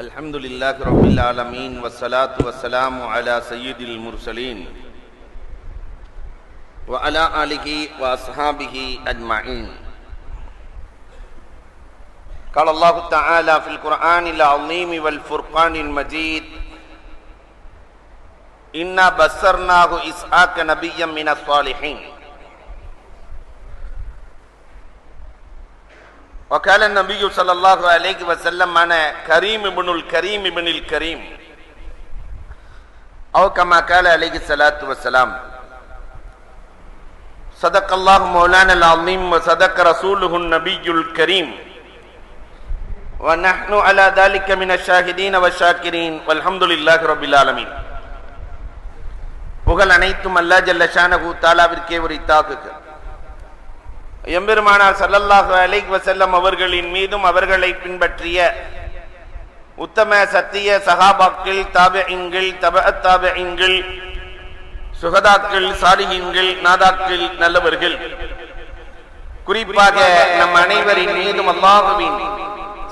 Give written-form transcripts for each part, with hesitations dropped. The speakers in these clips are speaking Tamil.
الحمدلله رب العالمين والصلاة والسلام على سيد المرسلين وعلى آله وأصحابه أجمعين. قال الله تعالى في القرآن العظيم والفرقان المجيد: إنا بشرناه إسحاق نبيا من الصالحين. وقال النبي صلى الله عليه وسلم: أنا كريم ابن الكريم ابن الكريم، أو كما قال عليه الصلاة والسلام. صدق الله مولانا العظيم وصدق رسوله النبي الكريم، ونحن على ذلك من الشاهدين والشاكرين والحمد لله رب العالمين. புகழ் அனைத்தும் அல்லாஹ் ஜல்ல ஷானஹு தஆலாவிற்கே உரித்தாகுக. எம்பெருமானார் ஸல்லல்லாஹு அலைஹி வஸல்லம் அவர்களின் மீதும் அவர்களை பின்பற்றிய உத்தம சத்திய சஹாபாக்கள், தாபிஈன்கள், தபஅத் தாபிஈன்கள், சுஹதாக்கள், சாலிஹீன்கள், நாதாக்கள், நல்லவர்கள், குறிப்பாக நம் அனைவரின் மீதும் அல்லாஹ்வின்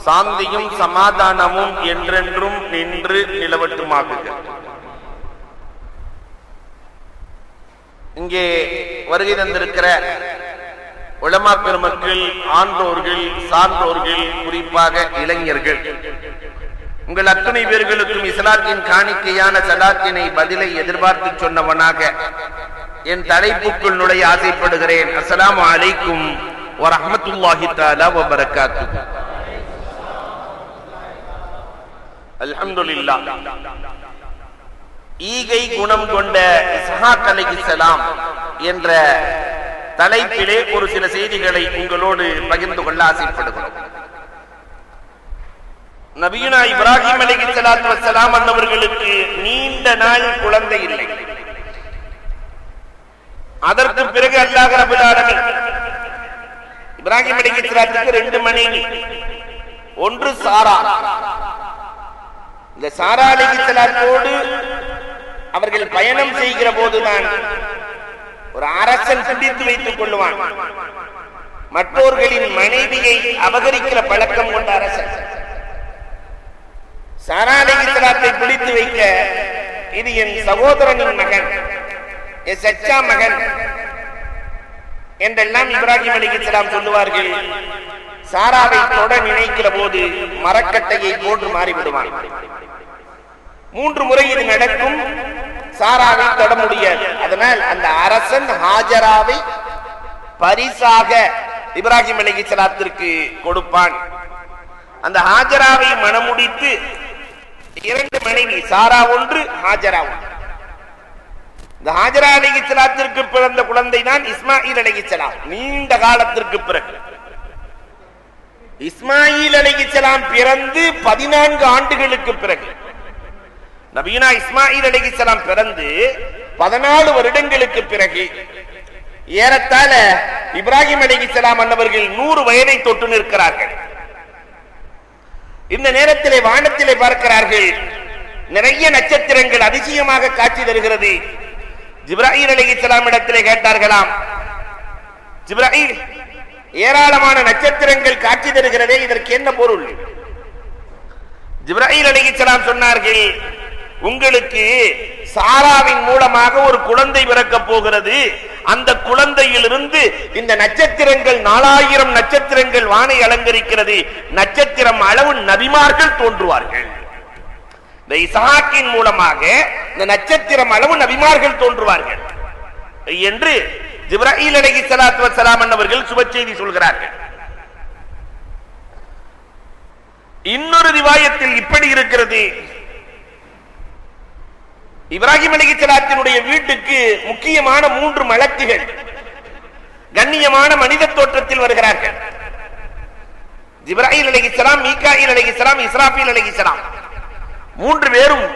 சாந்தியும் சமாதானமும் என்றென்றும் நின்று நிலவட்டுமாகுக. இங்கே வருகை தந்திருக்கிற உலமா பெருமக்கள், ஆன்றோர்கள், சான்றோர்கள், குறிப்பாக இளைஞர்கள், உங்கள் அத்தனை பேர்களுக்கும் இஸ்லாத்தின் காணிக்கையான சலாத்தினை பதிலை எதிர்பார்த்து சொன்னவனாக என் தலைப்புக்குள் நுழைய ஆசைப்படுகிறேன். அஸ்ஸலாமு அலைக்கும் வரஹ்மத்துல்லாஹி தஆலா வ பரக்காத்துஹு. அல்ஹம்துலில்லாஹ். ஈகை குணம் கொண்ட இஸ்ஹாக் அலைஹிஸ்ஸலாம் என்ற தலைப்பிலே ஒரு சில செய்திகளை உங்களோடு பகிர்ந்து கொள்ள ஆசைப்படுகிறோம். நபியுனா இப்ராஹிம் அலைஹிஸ்ஸலாத்து வஸ்ஸலாம் அன்னவர்களுக்கு நீண்ட நாள் குழந்தை இல்லை. அதற்கு பிறகு அல்லாஹ் ரப்பல் ஆலமீன் இப்ராஹிம் அலைஹிஸ்ஸலாத்துக்கு 2 மனைவி, ஒன்று சாரா. இந்த சாரா அலைஹிஸ்ஸலாத்தோடு அவர்கள் பயணம் செய்கிற போதுதான் ஒரு அரசன் பிடித்து வைத்துக் கொள்வான். மற்றவர்களின் மனைவியை அபகரிக்கிற பழக்கம் கொண்ட அரசன் சாரா அலைஹிஸ்ஸலாத்தை பிடித்து வைக்க, இது என் சகோதரனின் மகன், என் சச்சா மகன் என்றெல்லாம் இப்ராஹிம் அலைஹிஸ்ஸலாம் சொல்லுவார்கள். சாராவை தொட நினைக்கிற போது மரக்கட்டையை போன்று மாறிவிடுவான். 3 முறை இது நடக்கும். சாராவை தொட முடியாது. அதனால் அந்த அரசன் ஹாஜராவை பரிசாக இப்ராஹிம் அலைஹிஸ்ஸலாத்திற்கு கொடுப்பான். அந்த ஹாஜராவை மணமுடித்து 2 மனைவி, சாரா ஒன்று, ஹாஜரா ஒன்று. இந்த ஹாஜரா அலைஹிஸ்ஸலாத்திற்கு பிறந்த குழந்தை தான் இஸ்மாயில் அலைஹிஸ்ஸலாம். நீண்ட காலத்திற்கு பிறகு இஸ்மாயில் அலைஹிஸ்ஸலாம் பிறந்து 14 ஆண்டுகளுக்கு பிறகு, நபியுனா இஸ்மாயில் அலைஹிஸ்ஸலாம் பிறந்து 14 வருடங்களுக்கு பிறகு, ஏறத்தாழ இப்ராஹிம் அலைஹிஸ்ஸலாம் அன்னவர்கள் 100 வயதை தொட்டு நிற்கிறார்கள். இந்த நேரத்திலே வானத்திலே பார்க்கிறார்கள், நிறைய நட்சத்திரங்கள் அதிசயமாக காட்சி தருகிறது. ஜிப்ராயில் அலைஹிஸ்ஸலாம் இடத்திலே கேட்டார்களாம், ஜிப்ராயில், ஏராளமான நட்சத்திரங்கள் காட்சி தருகிறதே, இதற்கு என்ன பொருள்? ஜிப்ராயில் அலைஹிஸ்ஸலாம் சொன்னார்கள், உங்களுக்கு சாராவின் மூலமாக ஒரு குழந்தை பிறக்க போகிறது. அந்த குழந்தையிலிருந்து இந்த நட்சத்திரங்கள் 4000 நட்சத்திரங்கள் வானை அலங்கரிக்கிறது. நட்சத்திரம் அளவு நபிமார்கள் தோன்றுவார்கள். இந்த இஸ்ஹாக்கின் மூலமாக இந்த நட்சத்திரம் அளவு நபிமார்கள் தோன்றுவார்கள் என்று ஜிப்ராயில் அலைஹிஸ்ஸலாத்து வஸ்ஸலாம் அவர்கள் சுப செய்தி சொல்கிறார்கள். இன்னொரு ரிவாயத்தில் இப்படி இருக்கிறது, இப்ராஹிம் அலைஹிஸ்ஸலாத்தினுடைய வீட்டுக்கு முக்கியமான 3 மலக்குகள் கண்ணியமான மனித தோற்றத்தில் வருகிறார்கள். ஜிப்ராயில் அலைஹிஸ்ஸலாம், மீகாயில் அலைஹிஸ்ஸலாம், இஸ்ராஃபீல் அலைஹிஸ்ஸலாம் 3 பேரும்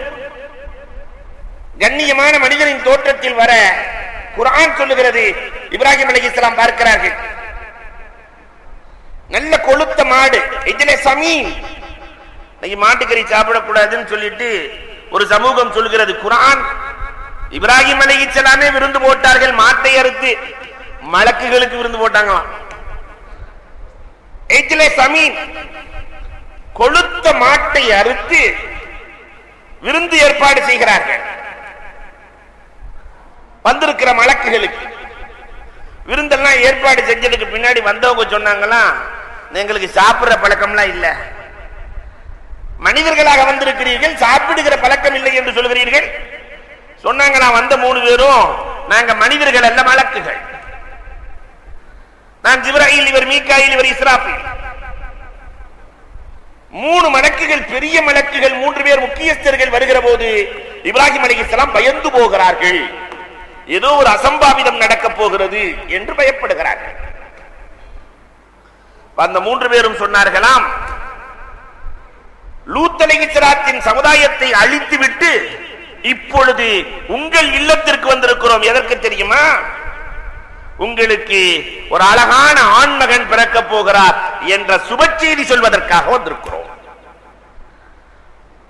கண்ணியமான மனிதனின் தோற்றத்தில் வர குர்ஆன் சொல்லுகிறது, இப்ராஹிம் அலைஹிஸ்ஸலாம் பார்க்கிறார்கள். நல்ல கொழுத்த மாடு, இதிலே சமீன், மாட்டுக்கறி சாப்பிடக்கூடாதுன்னு சொல்லிட்டு ஒரு சமூகம் சொல்கிறது. குர்ஆன் இப்ராஹிம் அலைஹிஸ்ஸலாமே விருந்து போட்டார்கள். மாட்டை அறுத்து மலக்குகளுக்கு விருந்து போட்டாங்களாம். கொளுத்த மாட்டை அறுத்து விருந்து ஏற்பாடு செய்கிறார்கள். வந்திருக்கிற மலக்குகளுக்கு விருந்தெல்லாம் ஏற்பாடு செஞ்சதுக்கு பின்னாடி வந்தவங்க சொன்னாங்களாம், எங்களுக்கு சாப்பிடுற பழக்கம்லாம் இல்ல, மனிதர்களாக வந்திருக்கிறீர்கள், சாப்பிடுகிற பழக்கம் இல்லை என்று சொல்கிறீர்கள். சொன்னாங்க, நான் வந்த 3 பேரும் நாங்க மனிதர்கள் அல்ல, மலக்குகள். நான் ஜிப்ராயில், இவர் மீகாயில், இவர் இஸ்ராஃபீல். 3 மலக்குகள், பெரிய மலக்குகள், 3 பேர் முக்கியஸ்தர்கள் வருகிற போது இப்ராஹிம் அலைஹிஸ்ஸலாம் பயந்து போகிறார்கள். ஏதோ ஒரு அசம்பாவிதம் நடக்க போகிறது என்று பயப்படுகிறார்கள். அந்த 3 பேரும் சொன்னார்களாம், லூத் அலைஹிஸ்ஸலாத்தின் சமுதாயத்தை அழித்துவிட்டு இப்பொழுது உங்கள் இல்லத்திற்கு வந்திருக்கிறோம். எதற்கு தெரியுமா? உங்களுக்கு ஒரு அழகான ஆண்மகன் பிறக்க போகிறார் என்ற சுப செய்தி சொல்வதற்காக வந்திருக்கிறோம்.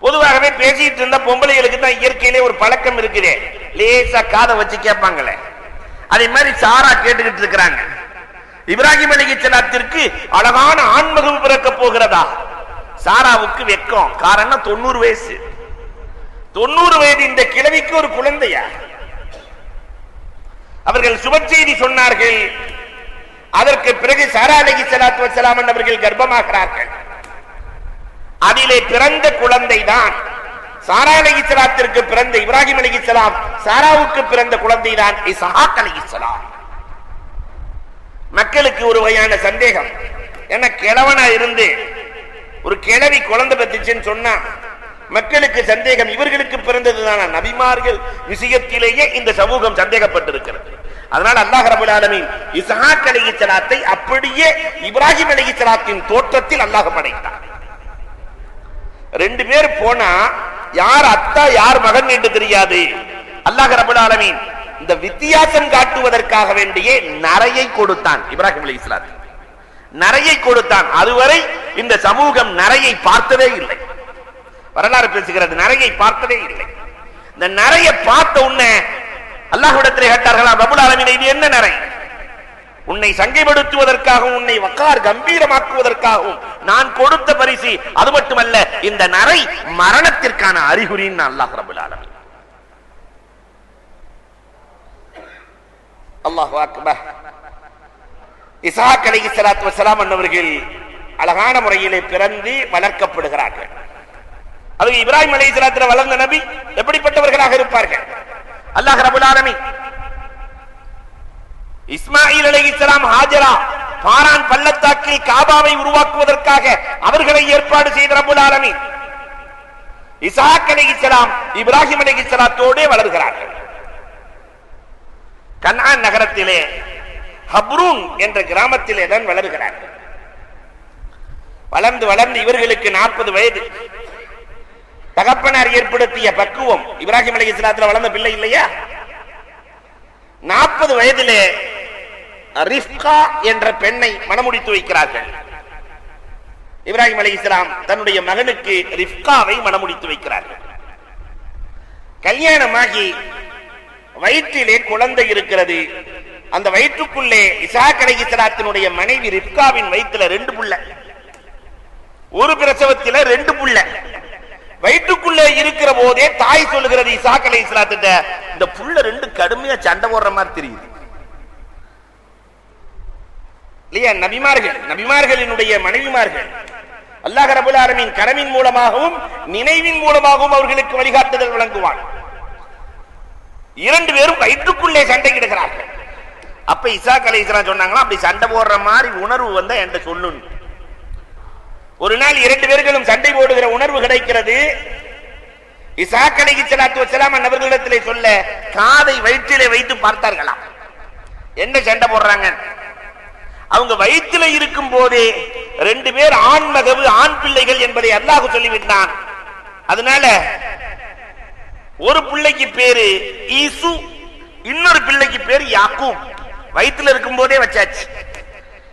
பொதுவாகவே பேசிட்டு இருந்த பொம்பளைகளுக்கு தான் இயற்கையிலே ஒரு பழக்கம் இருக்குது, லேசா காதை வச்சு கேட்பாங்களே, அதே மாதிரி சாரா கேட்டுக்கிட்டு இருக்கிறாங்க. இப்ராஹிம் அலைஹிஸ்ஸலாத்திற்கு அழகான ஆண்மகன் பிறக்க போகிறதா? சாராவுக்கு வெக்கம். காரணம் 90 வயசு. 90 வயது இந்த கிழவிக்கு ஒரு குழந்தையா? அவர்கள் சுப செய்தி சொன்னார்கள். அதற்கு பிறகு சாரா அலைஹிஸ்ஸலாத்து வஸ்ஸலாம் அவர்கள் கர்ப்பமாகிறார்கள். அதிலே பிறந்த குழந்தை தான் சாரா அலைஹிஸ்ஸலாத்திற்கு பிறந்த இப்ராஹிம் அலைஹிஸ்ஸலாம், சாராவுக்கு பிறந்த குழந்தை தான் இஸ்ஹாக் அலைஹிஸ்ஸலாம். மக்களுக்கு ஒரு வகையான சந்தேகம், என்ன கிழவனா இருந்து ஒரு கிழவி குழந்தை பெற்றுச்சுன்னு சொன்னா மக்களுக்கு சந்தேகம், இவர்களுக்கு பிறந்ததுதான நபிமார்கள் விஷயத்திலேயே இந்த சமூகம் சந்தேகப்பட்டிருக்கிறது. அதனால அல்லாஹ் ரப்பல் ஆலமீன் இஸ்ஹாக் அலைஹிஸ்ஸலாத்தை அப்படியே இப்ராஹிம் அலைஹிஸ்ஸலாத்தின் தோற்றத்தில் அல்லாஹ் படைத்தார். 2 பேர் போனா யார் அத்தா யார் மகன் என்று தெரியாது. அல்லாஹ் ரப்பல் ஆலமீன் இந்த வித்தியாசம் காட்டுவதற்காக வேண்டிய நரையை கொடுத்தான். இப்ராஹிம் அலைஹிஸ்ஸலாம் நரையை கொடுத்தான். அதுவரை இந்த சமூகம் நரையை பார்த்ததே இல்லை. வரலாறு பேசுகிறது, நரையை பார்த்ததே இல்லை. இந்த நரையை பார்த்த உடனே அல்லாஹ்விடத்திலே கேட்டார்களாம், ரப்பல் ஆலமீன் இது என்ன நரை? உன்னை சங்கைப்படுத்துவதற்காகவும் உன்னை வக்கார் கம்பீரமாக்குவதற்காகவும் நான் கொடுத்த பரிசு. அது மட்டுமல்ல, இந்த நரை மரணத்திற்கான அறிகுறின்னு அல்லாஹ் ரப்பல் ஆலமீன். அல்லாஹு அக்பர். இஸ்ஹாக் அலைஹிஸ்ஸலாத்து வஸ்ஸலாம் அவர்கள் அழகான முறையிலே பிறந்து வளர்க்கப்படுகிறார்கள். அவங்க இப்ராஹிம் அலைஹிஸ்ஸலாத்துல வளர்ந்த நபி எப்படிப்பட்டவர்களாக இருப்பார்கள்? அல்லாஹ் ரப்பல் ஆலமீன் இஸ்மாயில் அலைஹிஸ்ஸலாம், ஹாஜரா பாரான் பள்ளத்தாக்கில் காபாவை உருவாக்குவதற்காக அவர்களை ஏற்பாடு செய்த ரப்பல் ஆலமீன் இஸ்ஹாக் அலைஹிஸ்ஸலாம் இப்ராஹிம் அலைஹிஸ்ஸலாத்தோடு வளர்கிறார்கள். கனான் நகரத்திலே ஹப்ரூன் என்ற கிராமத்திலே தான் வளர்கிறார்கள். வளர்ந்து வளர்ந்து இவர்களுக்கு 40 வயது. தகப்பனார் ஏற்படுத்திய பக்குவம், இப்ராஹிம் அலைஹிஸ்ஸலாத்துல வளர்ந்த பிள்ளை இல்லையா? 40 வயதிலே ரிஃப்கா என்ற பெண்ணை மணமுடித்து வைக்கிறார்கள். இப்ராஹிம் அலைஹிஸ்ஸலாம் தன்னுடைய மகனுக்கு ரிஃப்காவை மணமுடித்து வைக்கிறார்கள். கல்யாணமாகி வயிற்றிலே குழந்தை இருக்கிறது. அந்த வயிற்றுக்குள்ளே இஸ்ஹாக் அலைஹிஸ்ஸலாத்தினுடைய மனைவி ரிஃப்காவின் வயிற்றில 2 புள்ள, ஒரு பிரசவத்தில 2 புள்ள. வயிற்றுக்குள்ளே இருக்கிற போதே தாய் சொல்லுகிறது இஸ்ஹாக் அலைஹிஸ்ஸலாத்திட்ட, இந்த புள்ள 2 கடுமையா சண்டை போடுற மாதிரி தெரியுது இல்லையா? நபிமார்களினுடைய மனைவிமார்கள் அல்லாஹ் ரப்பல் ஆலமீன் கரமின் மூலமாகவும் நினைவின் மூலமாகவும் அவர்களுக்கு வழிகாட்டுதல் வழங்குவான். 2 பேரும் வயிற்றுக்குள்ளே சண்டையிடுகிறார்கள். அப்ப இஸ்ஹாக் அலைஹிஸ்ஸலாம் சொன்னாங்களா, அப்படி சண்டை போடுற மாதிரி உணர்வு வந்தா என்கிட்ட சொல்லுன்னு. ஒரு நாள் 2 பேர்களும் சண்டை போடுகிற உணர்வு கிடைக்கிறது. இஸ்ஹாக் அலைஹிஸ்ஸலாத்து வஸ்ஸலாம் அவர்களிடத்திலே சொல்ல காதை வயிற்றிலே வைத்து பார்த்தார்களாம், என்ன சண்டை போடுறாங்க. அவங்க வயிற்றிலே இருக்கும் போதே 2 பேர் ஆண் மகவு, ஆண் பிள்ளைகள் என்பதை அல்லாஹ் சொல்லிவிட்டான். அதனால ஒரு பிள்ளைக்கு பேரு ஈசு, இன்னொரு பிள்ளைக்கு பேரு யாக்கூப். வயிற்றுல இருக்கும் போதே வச்சாச்சு.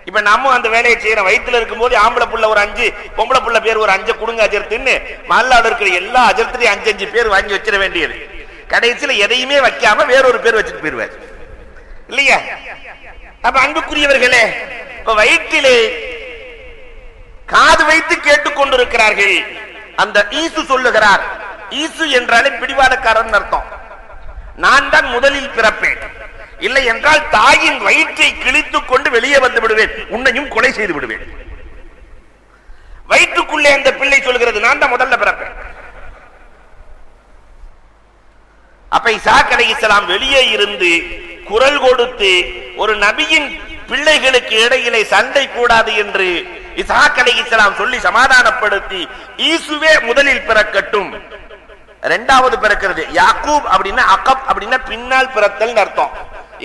இப்ப நம்ம அந்த வேலையை செய்யறோம். வயிற்றுல இருக்கும் போது ஆம்பளை புள்ள ஒரு 5, பொம்பளை புள்ள பேர் ஒரு 5 குடுங்க அஜர்த்துன்னு மல்லாடு இருக்கிற எல்லா அஜர்த்திலையும் 5 பேர் வாங்கி வச்சிட வேண்டியது. கடைசியில எதையுமே வைக்காம வேறொரு பேர் வச்சுட்டு போயிருவார் இல்லையா? அப்ப அன்புக்குரியவர்களே, இப்ப வயிற்றிலே காது வைத்து கேட்டுக் கொண்டிருக்கிறார்கள். அந்த ஈசு சொல்லுகிறார், ஈசு என்றாலே பிடிவாதக்காரன் அர்த்தம். நான் தான் முதலில் பிறப்பேன், இல்லை என்றால் தாயின் வயிற்றை கிழித்துக் கொண்டு வெளியே வந்து விடுவேன், உன்னையும் கொலை செய்து விடுவேன். வயிற்றுக்குள்ளே அந்த பிள்ளை சொல்கிறது, நான் தான் முதல்ல பிறப்பேன். அப்ப இசாக் அலைஹிஸ்ஸலாம் வெளியே இருந்து குரல் கொடுத்து ஒரு நபியின் பிள்ளைகளுக்கு இடையிலே சண்டை கூடாது என்று இசாக் அலைஹிஸ்ஸலாம் சொல்லி சமாதானப்படுத்தி ஈசுவே முதலில் பிறக்கட்டும், இரண்டாவது பிறக்கிறது யாக்கூப் அப்படின்னா அகப் அப்படின்னா பின்னால் பிறத்தல் அர்த்தம்,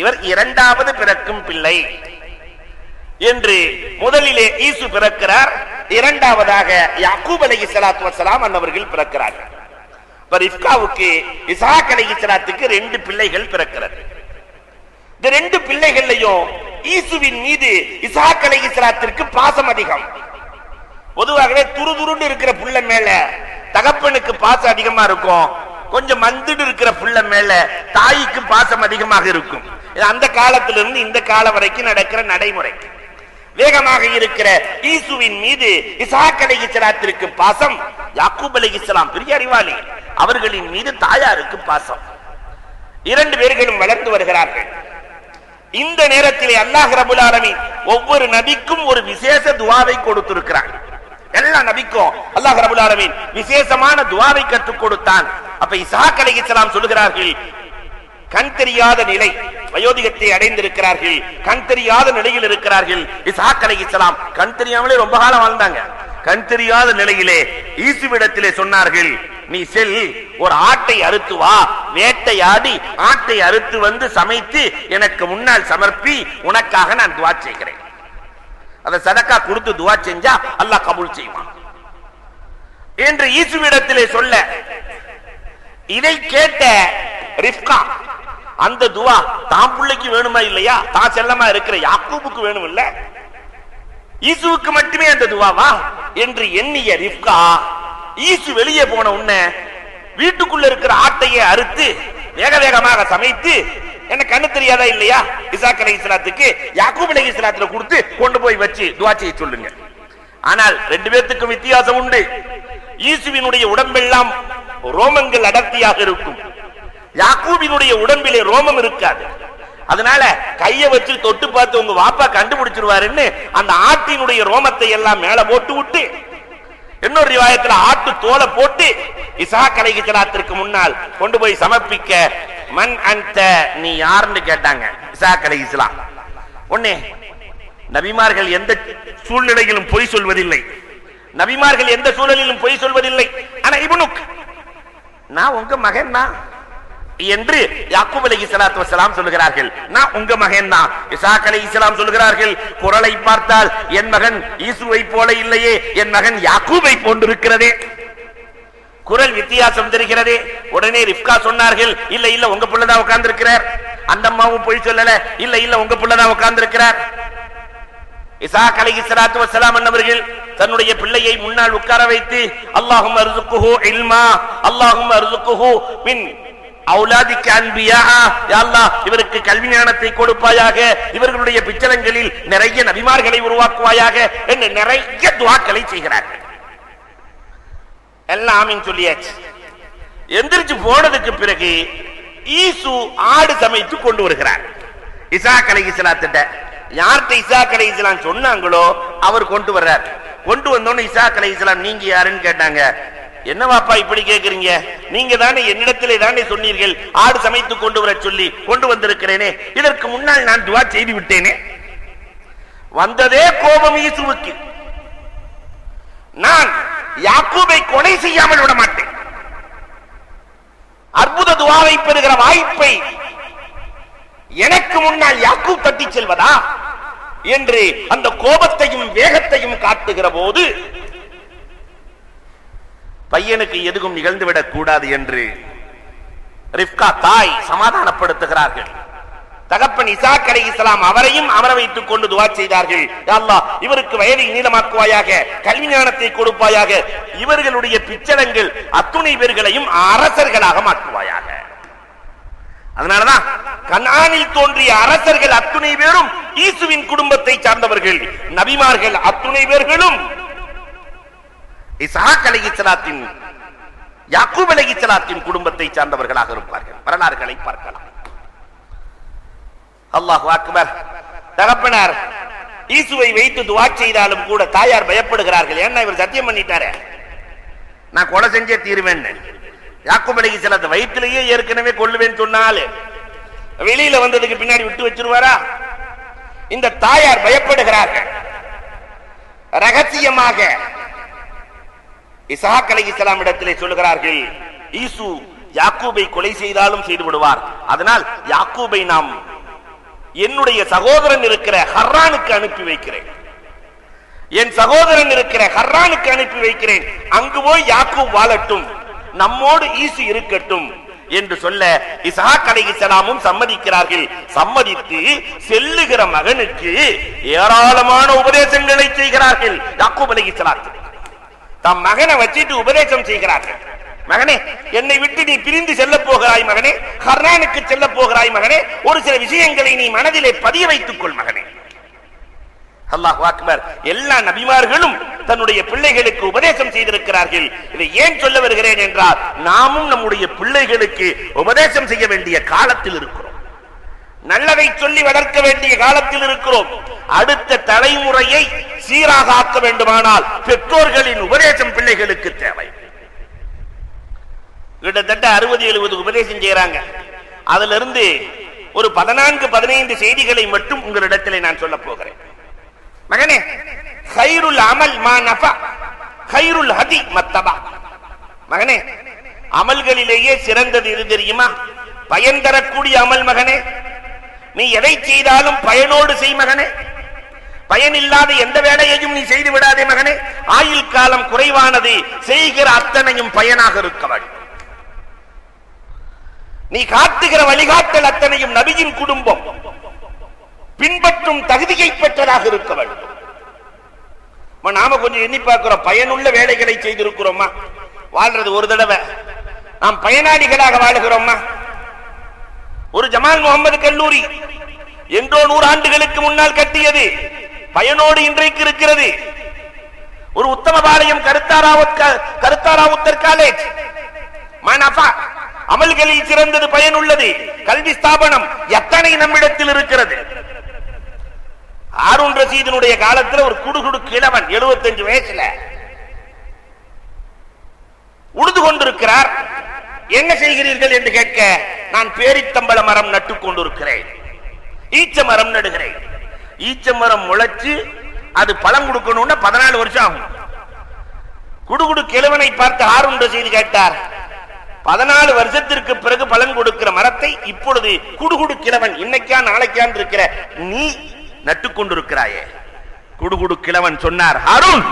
இவர் இரண்டாவது பிறக்கும் பிள்ளை என்று முதலிலே ஈசு பிறக்கிறார், இரண்டாவதாக யாக்கூப் அலைஹிஸ்ஸலாத்து வஸ்ஸலாம் அன்னவர்கள் பிறக்கிறார்கள். ரிப்காவுக்கு இசாக் அலைஹிஸ்ஸலாத்துக்கு 2 பிள்ளைகள் பிறக்கிறது. இந்த 2 பிள்ளைகள்லையும் ஈசுவின் மீது இசாக் அலைஹிஸ்ஸலாத்திற்கு பாசம் அதிகம். பொதுவாகவே துருதுருன்னு இருக்கிற புள்ள மேல தகப்பனுக்கு பாசம் அதிகமா இருக்கும், கொஞ்சம் மந்துடு இருக்கிற புள்ள மேல தாய்க்கு பாசம் அதிகமாக இருக்கும். அந்த காலத்திலிருந்து இந்த காலம் வரைக்கும் நடக்கிற நடைமுறை. வேகமாக இருக்கிற ஈசுவின் மீது இசாக் அலைஹிஸ்ஸலாத்திற்கு பாசம், யாக்கூப் அலைஹிஸ்ஸலாம் பெரிய அறிவாளி, அவர்களின் மீது தாயாருக்கு பாசம். 2 பேர்களும் வளர்ந்து வருகிறார்கள். இந்த நேரத்திலே அல்லாஹ் ரப்பல் ஆலமீன் ஒவ்வொரு நபிக்கும் ஒரு விசேஷ துஆவை கொடுத்திருக்கிறார். எல்லா நபிக்கும் அல்லாஹ் ரப்பல் ஆலமீன் விசேஷமான துஆவை கற்றுக் கொடுத்தான். அப்ப இசாக் அலைஹிஸ்ஸலாம் சொல்கிறார்கள், கண் தெரியாத நிலை, வயோதிகத்தை அடைந்திருக்கிறார்கள், கண் தெரியாத நிலையில் இருக்கிறார்கள். இசாக் அலைஹிஸ்ஸலாம் கண் தெரியாமலே ரொம்ப காலம் வாழ்ந்தாங்க. கண் தெரியாத நிலையிலே ஈசுவிடத்திலே சொன்னார்கள், நீ செல், ஒரு ஆட்டை அறுத்து வா, வேட்டையாடி ஆட்டை அறுத்து வந்து சமைத்து எனக்கு முன்னால் சமர்ப்பி, உனக்காக நான் துஆ செய்கிறேன். அதை சதக்கா கொடுத்து துஆ செஞ்சா அல்லாஹ் கபூல் செய்வான் என்று ஈசுவிடத்திலே சொல்ல, இதை கேட்ட ரிப்கா அந்த துஆ தான் பிள்ளைக்கு வேணுமா இல்லையா, தான் செல்லமா இருக்கிற யாக்கூபுக்கு வேணும் இல்ல, ஈசுவுக்கு மட்டுமே அந்த துஆவா என்று எண்ணிய ரிப்கா ஈசு வெளியே போன உடனே வீட்டுக்குள்ள இருக்கிற ஆட்டையை அறுத்து வேக வேகமாக சமைத்து, என்ன கண்ணு தெரியாதா இல்லையா, இசாக் அலைஹிஸ்ஸலாத்துக்கு யாக்கூப் அலைஹிஸ்ஸலாத்துல கொடுத்து கொண்டு போய் வச்சு துஆ செய்ய சொல்லுங்க. ஆனால் 2 பேத்துக்கும் வித்தியாசம் உண்டு. ஈசுவினுடைய உடம்பெல்லாம் ரோமங்கள் அடர்த்தியாக இருக்கும், யாக்கூபினுடைய உடம்பிலே ரோமம் இருக்காது. அதனால கைய வச்சு தொட்டு பார்த்து உங்க வாப்பா கண்டுபிடிச்சிருவாருன்னு அந்த ஆட்டினுடைய ரோமத்தை எல்லாம் மேல போட்டு விட்டு, இன்னொரு ரிவாயத்துல ஆட்டு தோலை போட்டு இசாக் அலைஹிஸ்ஸலாத்திற்கு முன்னால் கொண்டு போய் சமர்ப்பிக்க, மன் அன்த, நீ யாருன்னு கேட்டாங்க இசாக் அலைஹிஸ்ஸலாம். ஒண்ணே, நபிமார்கள் எந்த சூழ்நிலையிலும் பொய் சொல்வதில்லை, நபிமார்கள் எந்த சூழலிலும் பொய் சொல்வதில்லை. ஆனா இப்னுக், நான் உங்க மகன் தான் என்று யாக்கூப் அலைஹிஸ்ஸலாத்து வஸ்ஸலாம் சொல்கிறார்கள், நான் உங்க மகன் தான். இசாக் அலைஹிஸ்ஸலாம் சொல்கிறார்கள், குரலை பார்த்தால் என் மகன் ஈசுவை போல இல்லையே, என் மகன் யாக்கூபை போன்றிருக்கிறதே, குரல் வித்தியாசம் தெரிகிறது. உடனே ரிப்கா சொன்னார்கள், இல்ல இல்ல உங்க புள்ளதான் உட்கார்ந்து இருக்கிறார். அந்த அம்மாவும் பொய் சொல்லல, இல்ல இல்ல உங்க புள்ளதான் உட்கார்ந்து இருக்கிறார். இசாக் அலைஹிஸ்ஸலாத்து வஸ்ஸலாம் அன்னவர்கள் தன்னுடைய பிள்ளையை முன்னால் உட்கார வைத்து, அல்லாஹும்ம அர்ஸுக்குஹு இல்மா, அல்லாஹும்ம அர்ஸுக்குஹு மின் அவுலாதிக்க அன்பியா, யா அல்லாஹ் இவருக்கு கல்வி ஞானத்தை கொடுப்பாயாக, இவர்களுடைய பிச்சலங்களில் நிறைய நபிமார்களை உருவாக்குவாயாக என்று நிறைய துஆக்களை செய்கிறார்கள். எல்லாம் ஆமீன் சொல்லியாச்சு. எந்திரிச்சு போனதுக்கு பிறகு ஈசு ஆடு சமைத்து கொண்டு வருகிறார் இசாக் அலைஹிஸ்ஸலாத்திட்ட. யார்கிட்ட இசாக் அலைஹிஸ்ஸலாம் சொன்னாங்களோ அவர் கொண்டு வர்றார். கொண்டு வந்தோன்னு இசாக் அலைஹிஸ்ஸலாம், நீங்க யாருன்னு கேட்டாங்க. என்னவாப்பா இப்படி கேக்குறீங்க, நீங்க தானே என்னிடத்திலே தானே சொன்னீர்கள் ஆடு சமைத்து கொண்டு வர சொல்லி, கொண்டு வந்திருக்கிறேனே, இதற்கு முன்னால் நான் துஆ செய்து விட்டேனே. வந்ததே கோபம் ஈசுவுக்கு, நான் யாக்கூபை கொலை செய்யாமல் விட மாட்டேன், அற்புத துஆவை பெறுகிற வாய்ப்பை எனக்கு முன்னால் யாக்கூப் தட்டி செல்வதா என்று அந்த கோபத்தையும் வேகத்தையும் காட்டுகிற போது, பையனுக்கு எதுவும் நிகழ்ந்துவிடக் கூடாது என்று ரிப்கா தாய் சமாதானப்படுத்துகிறார்கள். தகப்பன் இசாக் அலைஹிஸ்ஸலாம் அவரையும் அமர வைத்துக் கொண்டு துஆ செய்தார்கள், யா அல்லாஹ் இவருக்கு வயதை நீளமாக்குவாயாக, கல்வி ஞானத்தை கொடுப்பாயாக, இவர்களுடைய பிச்சளங்கள் அத்துணை பேர்களையும் அரசர்களாக மாற்றுவாயாக. அதனாலதான் கனானில் தோன்றிய அரசர்கள் அத்துணை பேரும் ஈசுவின் குடும்பத்தை சார்ந்தவர்கள், நபிமார்கள் அத்துணை பேர்களும் இஸ்ஹாக் அலைஹிஸ்ஸலாத்தின் யாக்கூப் அலைஹிஸ்ஸலாத்தின் குடும்பத்தை சார்ந்தவர்களாக இருப்பார்கள். வரலாறுகளை பார்க்கலாம். அல்லாஹு அக்பர். தகப்பனார் ஈசுவை வைத்து துஆ செய்தாலும் கூட தாயார் பயப்படுகிறார்கள். ஏன்னா இவர் சத்தியம் பண்ணிட்டாரே, நான் கொலை செஞ்சே தீருவேன். யாக்கூப் அலைஹிஸ்ஸலாத்தை வயிற்றிலேயே ஏற்கனவே கொல்லுவேன் சொன்னாலே வெளியில வந்ததுக்கு பின்னாடி விட்டு வச்சிருவாரா? இந்த தாயார் பயப்படுகிறார்கள். ரகசியமாக இஸ்ஹாக் அலைஹிஸ்ஸலாம் இடத்திலே சொல்லுகிறார்கள், ஈசு யாக்கூபை கொலை செய்தாலும் செய்து விடுவார், அதனால் யாக்கூபை நாம் என்னுடைய சகோதரன் இருக்கிற ஹர்ரானுக்கு அனுப்பி வைக்கிறேன், என் சகோதரன் இருக்கிற ஹர்ரானுக்கு அனுப்பி வைக்கிறேன், அங்கு போய் யாக்கூப் வாழட்டும், நம்மோடு ஈசு இருக்கட்டும் என்று சொல்ல இஸ்ஹாக் அலைஹிஸ்ஸலாமும் சம்மதிக்கிறார்கள். சம்மதித்து செல்லுகிற மகனுக்கு ஏராளமான உபதேசங்களை செய்கிறார்கள். யாக்கூப் அலைஹிஸ்ஸலாம் தம் மகனை வச்சிட்டு உபதேசம் செய்கிறார்கள். மகனே, என்னை விட்டு நீ பிரிந்து செல்ல போகிறாய் மகனே, ஹர்ரானுக்கு செல்ல போகிறாய் மகனே, ஒரு சில விஷயங்களை நீ மனதிலே பதிய வைத்துக் கொள் மகனே. அல்லாஹு அக்பர். எல்லா நபிமார்களும் தன்னுடைய பிள்ளைகளுக்கு உபதேசம் செய்திருக்கிறார்கள். இதை ஏன் சொல்ல வருகிறேன் என்றால், நாமும் நம்முடைய பிள்ளைகளுக்கு உபதேசம் செய்ய வேண்டிய காலத்தில் இருக்கிறோம். நல்லதை சொல்லி வளர்க்க வேண்டிய காலத்தில் இருக்கிறோம். அடுத்த தலைமுறையை சீராக ஆக்க வேண்டுமானால் பெற்றோர்களின் உபதேசம் பிள்ளைகளுக்கு தேவை. கிட்டத்தட்ட 60-70 உபதேசம் செய்யறாங்க. அதுல இருந்து ஒரு 14-15 செய்திகளை மட்டும் உங்களிடத்திலே நான் சொல்ல போகிறேன். மகனே, கைருல் அமல் மா நஃபா கைருல் ஹதி மத்தபா. மகனே, அமல்களிலேயே சிறந்தது எது தெரியுமா? பயன் தரக்கூடிய அமல் மகனே. நீ எதை செய்தாலும் பயனோடு செய் மகனே. பயன் இல்லாத எந்த வேலையையும் நீ செய்து விடாதே மகனே. ஆயுள் காலம் குறைவானது, செய்கிற அத்தனையும் பயனாக இருக்க வேண்டும். நீ காட்டுகிற வழிகாட்டல் அத்தனையும் நபியின் குடும்பம் பின்பற்றும் தகுதியை பெற்றதாக இருக்க வேண்டும். நாம கொஞ்சம் எண்ணி பார்க்கிறோம், பயனுள்ள வேலைகளை செய்திருக்கிறோமா? வாழ்றது ஒரு தடவை, நாம் பயனாளிகளாக வாழுகிறோமா? ஒரு ஜமால் முகமது கல்லூரி என்றோ 100 ஆண்டுகளுக்கு முன்னால் கட்டியது, பயனோடு இன்றைக்கு இருக்கிறது. ஒரு உத்தமபாளையம் கருத்தாராவுத்தர் காலேஜ் மானஃபா, அமல்களில் சிறந்தது, பயனுள்ளது கல்வி ஸ்தாபனம் எத்தனை நம்மிடத்தில் இருக்கிறது. ஹாரூன் ரஷீதினுடைய காலத்தில் ஒரு குடுகுடு கிழவன் 75 வயசுல உழுது கொண்டிருக்கிறார். என்ன செய்கிறீர்கள் என்று கேட்க, நான் பேரித்தம்பள மரம் நட்டுக் கொண்டிருக்கிறேன், ஈச்ச மரம் நடுகிறேன். ஈச்ச மரம் முளைச்சு அது பழம் கொடுக்கணும்னா 14 வருஷம் ஆகும். குடுகுடு கிழவனை பார்த்து ஹாரூன் ரஷீது கேட்டார், 14 வருஷத்திற்கு பிறகு பலன் கொடுக்கிற மரத்தை இப்பொழுது குடுகுடு கிழவன் இன்னைக்கா நாளைக்கான் இருக்கிற நீ நட்டுக்கொண்டிருக்கிறாயே? குடுகுடு கிழவன் சொன்னார், ஹாரூன்,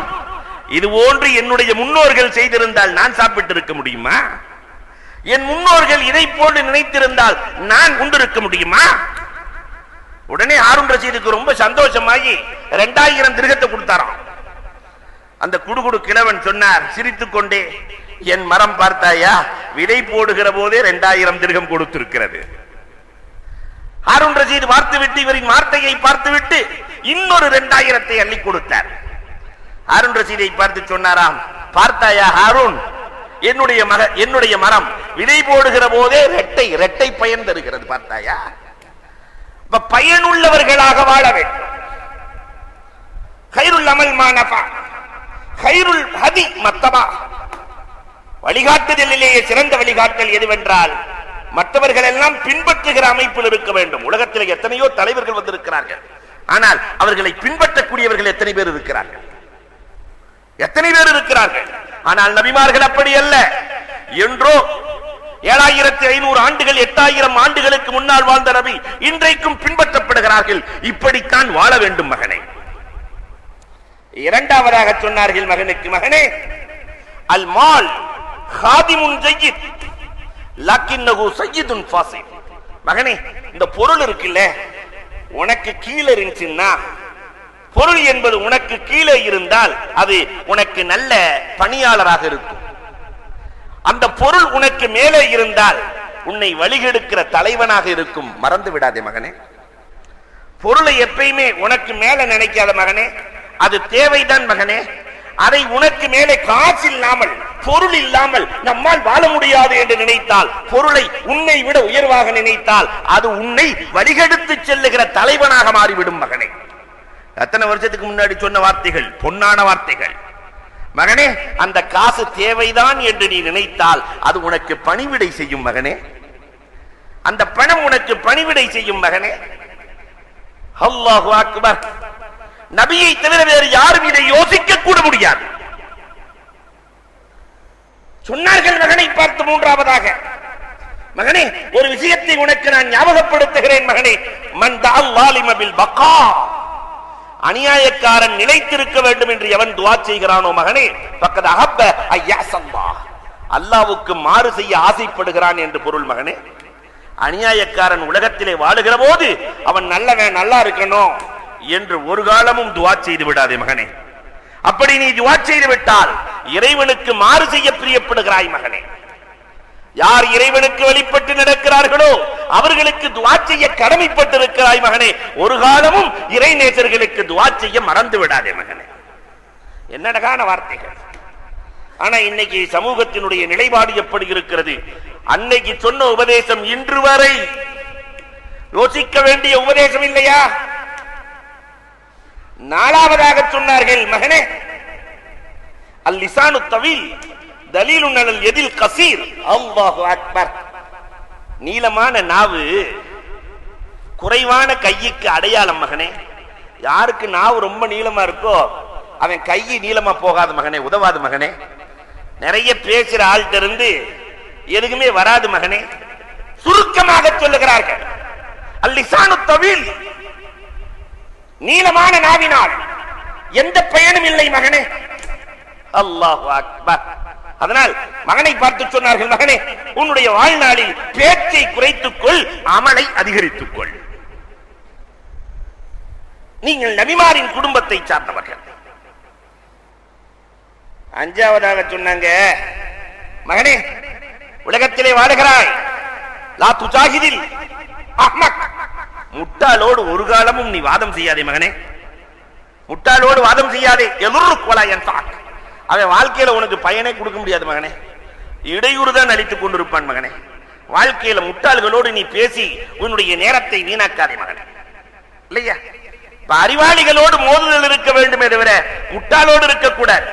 இது போன்று என்னுடைய முன்னோர்கள் செய்திருந்தால் நான் சாப்பிட்டு இருக்க முடியுமா? என் முன்னோர்கள் இதை போன்று நினைத்திருந்தால் நான் கொண்டிருக்க முடியுமா? உடனே ஹாரூன் ரஷீதுக்கு ரொம்ப சந்தோஷமாகி 2000 திர்ஹத்தை கொடுத்தாராம். அந்த குடுகுடு கிழவன் சொன்னார் சிரித்துக் கொண்டே, என் மரம் பார்த்தாயா, விதை போடுகிற போதே 2000 திர்ஹம் கொடுத்திருக்கிறது. ஹாரூன் ரஷீத் பார்த்துவிட்டு, இவரின் வார்த்தையை பார்த்துவிட்டு இன்னொரு 2000 அள்ளி கொடுத்தார். ஹாரூன் ரஷீதை பார்த்து சொன்னாராம், பார்த்தாயா ஹாரூன், என்னுடைய மரம் விதை போடுகிற போதே இரட்டை பயன் தருகிறது, பார்த்தாயா? பயனுள்ளவர்களாக வாழ வேண்டும். கைருல் அமல் மா நஃபா கைருல் ஹதி மத்தபா. வழிகாட்டுதலிலேயே சிறந்த வழிகாட்டல் எதுவென்றால், மற்றவர்கள் எல்லாம் பின்பற்றுகிற அமைப்பில் இருக்க வேண்டும். உலகத்தில் எத்தனையோ தலைவர்கள் வந்திருக்கிறார்கள், ஆனால் அவர்களை பின்பற்றக்கூடியவர்கள் எத்தனை பேர் இருக்கிறார்கள்? எத்தனை பேர் இருக்கிறார்கள்? ஆனால் நபிமார்கள் அப்படி அல்ல. என்றோ 7500 ஆண்டுகள் 8000 ஆண்டுகளுக்கு முன்னால் வாழ்ந்த நபி இன்றைக்கும் பின்பற்றப்படுகிறார்கள். இப்படித்தான் வாழ வேண்டும் மகனே. இரண்டாவதாக சொன்னார்கள் மகனுக்கு, மகனே, அல் மால் ஹாதிமுன் ஜய்யித் லக்கின்னஹு சய்யிதுன் ஃபாஸித். மகனே, இந்த பொருள் இருக்குல்ல, உனக்கு கீழே இருந்துச்சுன்னா, பொருள் என்பது உனக்கு கீழே இருந்தால் அது உனக்கு நல்ல பணியாளராக இருக்கும். அந்த பொருள் உனக்கு மேலே இருந்தால் உன்னை வழிகெடுக்கிற தலைவனாக இருக்கும். மறந்து விடாதே மகனே. பொருளை எப்பயுமே உனக்கு மேல நினைக்காத மகனே, அது தேவைதான் மகனே. அதை உனக்கு மேலே காசு இல்லாமல் பொருள் இல்லாமல் நம்மால் வாழ முடியாது என்று நினைத்தால், பொருளை உன்னை விட உயர்வாக நினைத்தால், அது உன்னை வழிகெடுத்து செல்லுகிற தலைவனாக மாறிவிடும் மகனே. எத்தனை வருஷத்துக்கு முன்னாடி சொன்ன வார்த்தைகள், பொன்னான வார்த்தைகள். மகனே, அந்த காசு தேவைதான் என்று நீ நினைத்தால் அது உனக்கு பணிவிடை செய்யும் மகனே. அந்த பணம் உனக்கு பணிவிடை செய்யும் மகனே. அல்லாஹு அக்பர். நபியை தவிர வேறு யாரும் இதை யோசிக்க கூட முடியாது. சொன்னார்கள் மகனை பார்த்து மூன்றாவதாக, மகனே ஒரு விஷயத்தை உனக்கு நான் ஞாபகப்படுத்துகிறேன் மகனே. மன் தஅல் ஸாலிம பில் பகா, அநியாயக்காரன் நிலைத்திருக்க வேண்டும் என்று எவன் துஆ செய்கிறானோ மகனே, ஃபக்கத் அஹப்ப அய்யஸல்லாஹ், அல்லாஹ்வுக்கு மாறு செய்ய ஆசைப்படுகிறான் என்று பொருள் மகனே. அநியாயக்காரன் உலகத்திலே வாழுகிற போது அவன் நல்லவன், நல்லா இருக்கணும் என்று ஒரு காலமும் துஆ செய்து விடாதே மகனே. அப்படி நீ துஆ செய்து விட்டால் இறைவனுக்கு மாறு செய்ய பிரியப்படுகிறாய் மகனே. யார் இறைவனுக்கு வழிபட்டு நடக்கிறார்களோ அவர்களுக்கு துஆ செய்ய கடமைப்பட்டிருக்கிறாய் மகனே. ஒரு காலமும் இறை நேசர்களுக்கு துஆ செய்ய மறந்து விடாதே மகனே. என்ன அழகான வார்த்தைகள். ஆனா இன்னைக்கு சமூகத்தினுடைய நிலைப்பாடு எப்படி இருக்கிறது? அன்னைக்கு சொன்ன உபதேசம் இன்று வரை யோசிக்க வேண்டிய உபதேசம் இல்லையா? நாலாவதாக சொன்னார்கள் மகனே, அல் லிசானு தவீல் தலீலுன் அலல் யதில் கஸீர். அல்லாஹு அக்பர். நீளமான நாவு குறைவான கைக்கு அடையாளம் மகனே. யாருக்கு நாவு ரொம்ப நீளமா இருக்கோ அவன் கை நீளமா போகாது மகனே, உதவாது மகனே. நிறைய பேசுற ஆள்கிட்ட இருந்து எதுக்குமே வராது மகனே. சுருக்கமாக சொல்லுகிறார்கள், அல் லிசானு தவீல், நீளமான நாவினால் எந்த பயனும் இல்லை மகனே. அல்லாஹு அக்பர். அதனால் மகனை பார்த்து சொன்னார்கள், மகனே உன்னுடைய வாழ்நாளில் பேச்சை குறைத்துக் கொள், அமலை அதிகரித்துக் கொள். நீங்கள் நபிமாரின் குடும்பத்தை சார்ந்தவர்கள். அஞ்சாவதாக சொன்னாங்க, மகனே உலகத்திலே வாழுகிறாய், லா துஜாஹிதில் அஹ்மக், முட்டாளோடு ஒரு காலமும் நீ வாதம் செய்யாதே மகனே. முட்டாளோடு வாதம் செய்யாதே. எதுருக்கு வலா யன்ஃபஅக், அவன் வாழ்க்கையில உனக்கு பயனே கொடுக்க முடியாது மகனே. இடையூறுதான் அளித்துக் கொண்டிருப்பான் மகனே. வாழ்க்கையில முட்டாள்களோடு நீ பேசி உன்னுடைய நேரத்தை வீணாக்காதே மகனே. இல்லையா? அறிவாளிகளோடு மோதுதல் இருக்க வேண்டுமே தவிர முட்டாளோடு இருக்கக்கூடாது.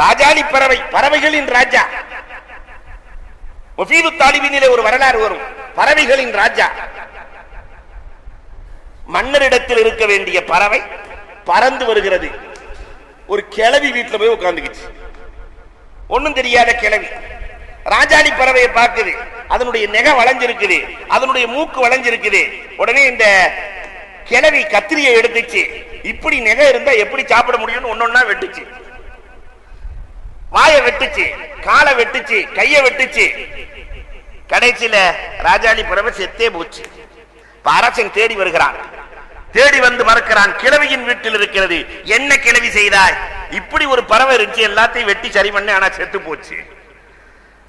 ராஜாளி பறவை, பறவைகளின் ராஜா. முஃபீது தாலிபினிலே ஒரு வரலாறு வரும், பறவைகளின் ராஜா. மன்னரிடத்தில் இருக்க வேண்டிய பறவை பறந்து வருகிறது. ஒரு கிழவி வீட்டுல போய் உட்கார்ந்துக்கிச்சு, ஒண்ணும் தெரியாத கிழவி. ராஜாளி பறவையை பார்க்குது, அதனுடைய நெகை வளைஞ்சிருக்குது, அதனுடைய மூக்கு வளைஞ்சிருக்குது. உடனே இந்த கிழவி கத்திரியை எடுத்துச்சு, இப்படி நெகை இருந்தா எப்படி சாப்பிட முடியும்னு ஒன்னொன்னா வெட்டுச்சு. வாயை வெட்டுச்சு, காலை வெட்டுச்சு, கையை வெட்டுச்சு. கடைசியில ராஜாளி பறவை செத்தே போச்சு. அரசன் தேடி வருகிறான், தேடி வந்து மறக்கிறான், கிழவியின் வீட்டில் இருக்கிறது. என்ன கிழவி செய்தாய்? இப்படி ஒரு பறவை இருந்துச்சு, எல்லாத்தையும் வெட்டி சரி பண்ண, ஆனா செத்து போச்சு.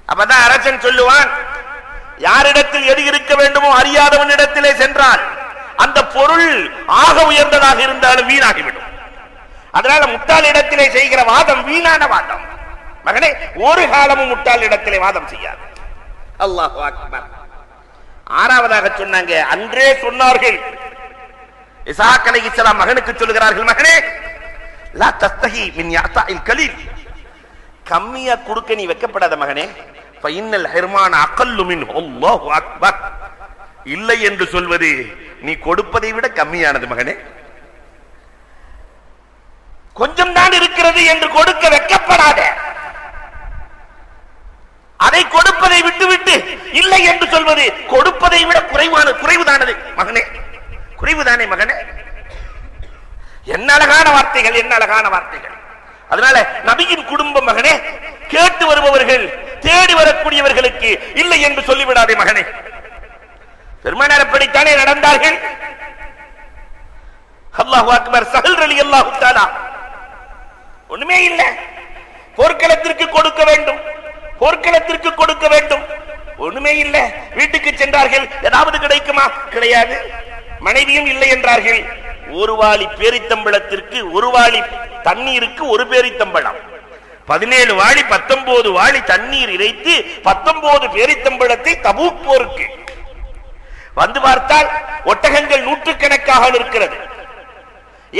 அப்பதான் அரசன் சொல்லுவான், யாரிடத்தில் எது இருக்க வேண்டுமோ அறியாதவனிடத்திலே சென்றால் அந்த பொருள் ஆக உயர்ந்ததாக இருந்தாலும் வீணாகிவிடும். அதனால முட்டாள் இடத்திலே செய்கிற வாதம் வீணான வாதம் மகனே. ஒரு காலமும் முட்டாள் இடத்திலே வாதம் செய்யாது. அல்லாஹு அக்பர். ஆறாவதாக சொன்னாங்க, அன்றே சொன்னார்கள், இஸ்ஹாக் அலைஹிஸ்ஸலாம் மகனுக்கு சொல்லுகிறார்கள், மகனே லா தஸ்தஹி மின் யாத்தாஇல் கலீல், கம்மியா கொடுக்க நீ வெட்கப்படாத மகனே. ஃபஇன்னல் ஹிர்மான அகல்லு மின்ஹு. அல்லாஹு அக்பர். இல்லை என்று சொல்வது நீ கொடுப்பதை விட கம்மியானது மகனே. கொஞ்சம் தான் இருக்கிறது என்று கொடுக்க வெட்கப்படாத. அதை கொடுப்பதை விட்டுவிட்டு இல்லை என்று சொல்வது கொடுப்பதை விட குறைவுதானது மகனே, குறைவுதானே மகனே. என்ன அழகான வார்த்தைகள், என்ன அழகான வார்த்தைகள். அதனால நபியின் குடும்பம் மகனே, கேட்டு வருபவர்கள், தேடி வரக்கூடியவர்களுக்கு இல்லை என்று சொல்லிவிடாதே மகனே. பெருமானார் அப்படித்தானே நடந்தார்கள். அல்லாஹு அக்பர். சஹல் ரலியல்லாஹு தஆலா ஒண்ணுமே இல்லை, போர்க்களத்திற்கு கொடுக்க வேண்டும், போர்க்களத்திற்கு கொடுக்க வேண்டும், ஒண்ணுமே இல்லை. வீட்டுக்கு சென்றார்கள், ஏதாவது கிடைக்குமா? கிடையாது. மனைவியும் இல்லை என்றார்கள். ஒரு வாளி பேரித்தம்பளத்திற்கு ஒரு வாளி தண்ணீருக்கு ஒரு பேரித்தம்பளம். 17 வாளி 19 வாளி தண்ணீர் இறைத்து 19 பேரித்தம்பளத்தை தபூக் போருக்கு வந்து பார்த்தால் ஒட்டகங்கள் நூற்றுக்கணக்காக இருக்கிறது,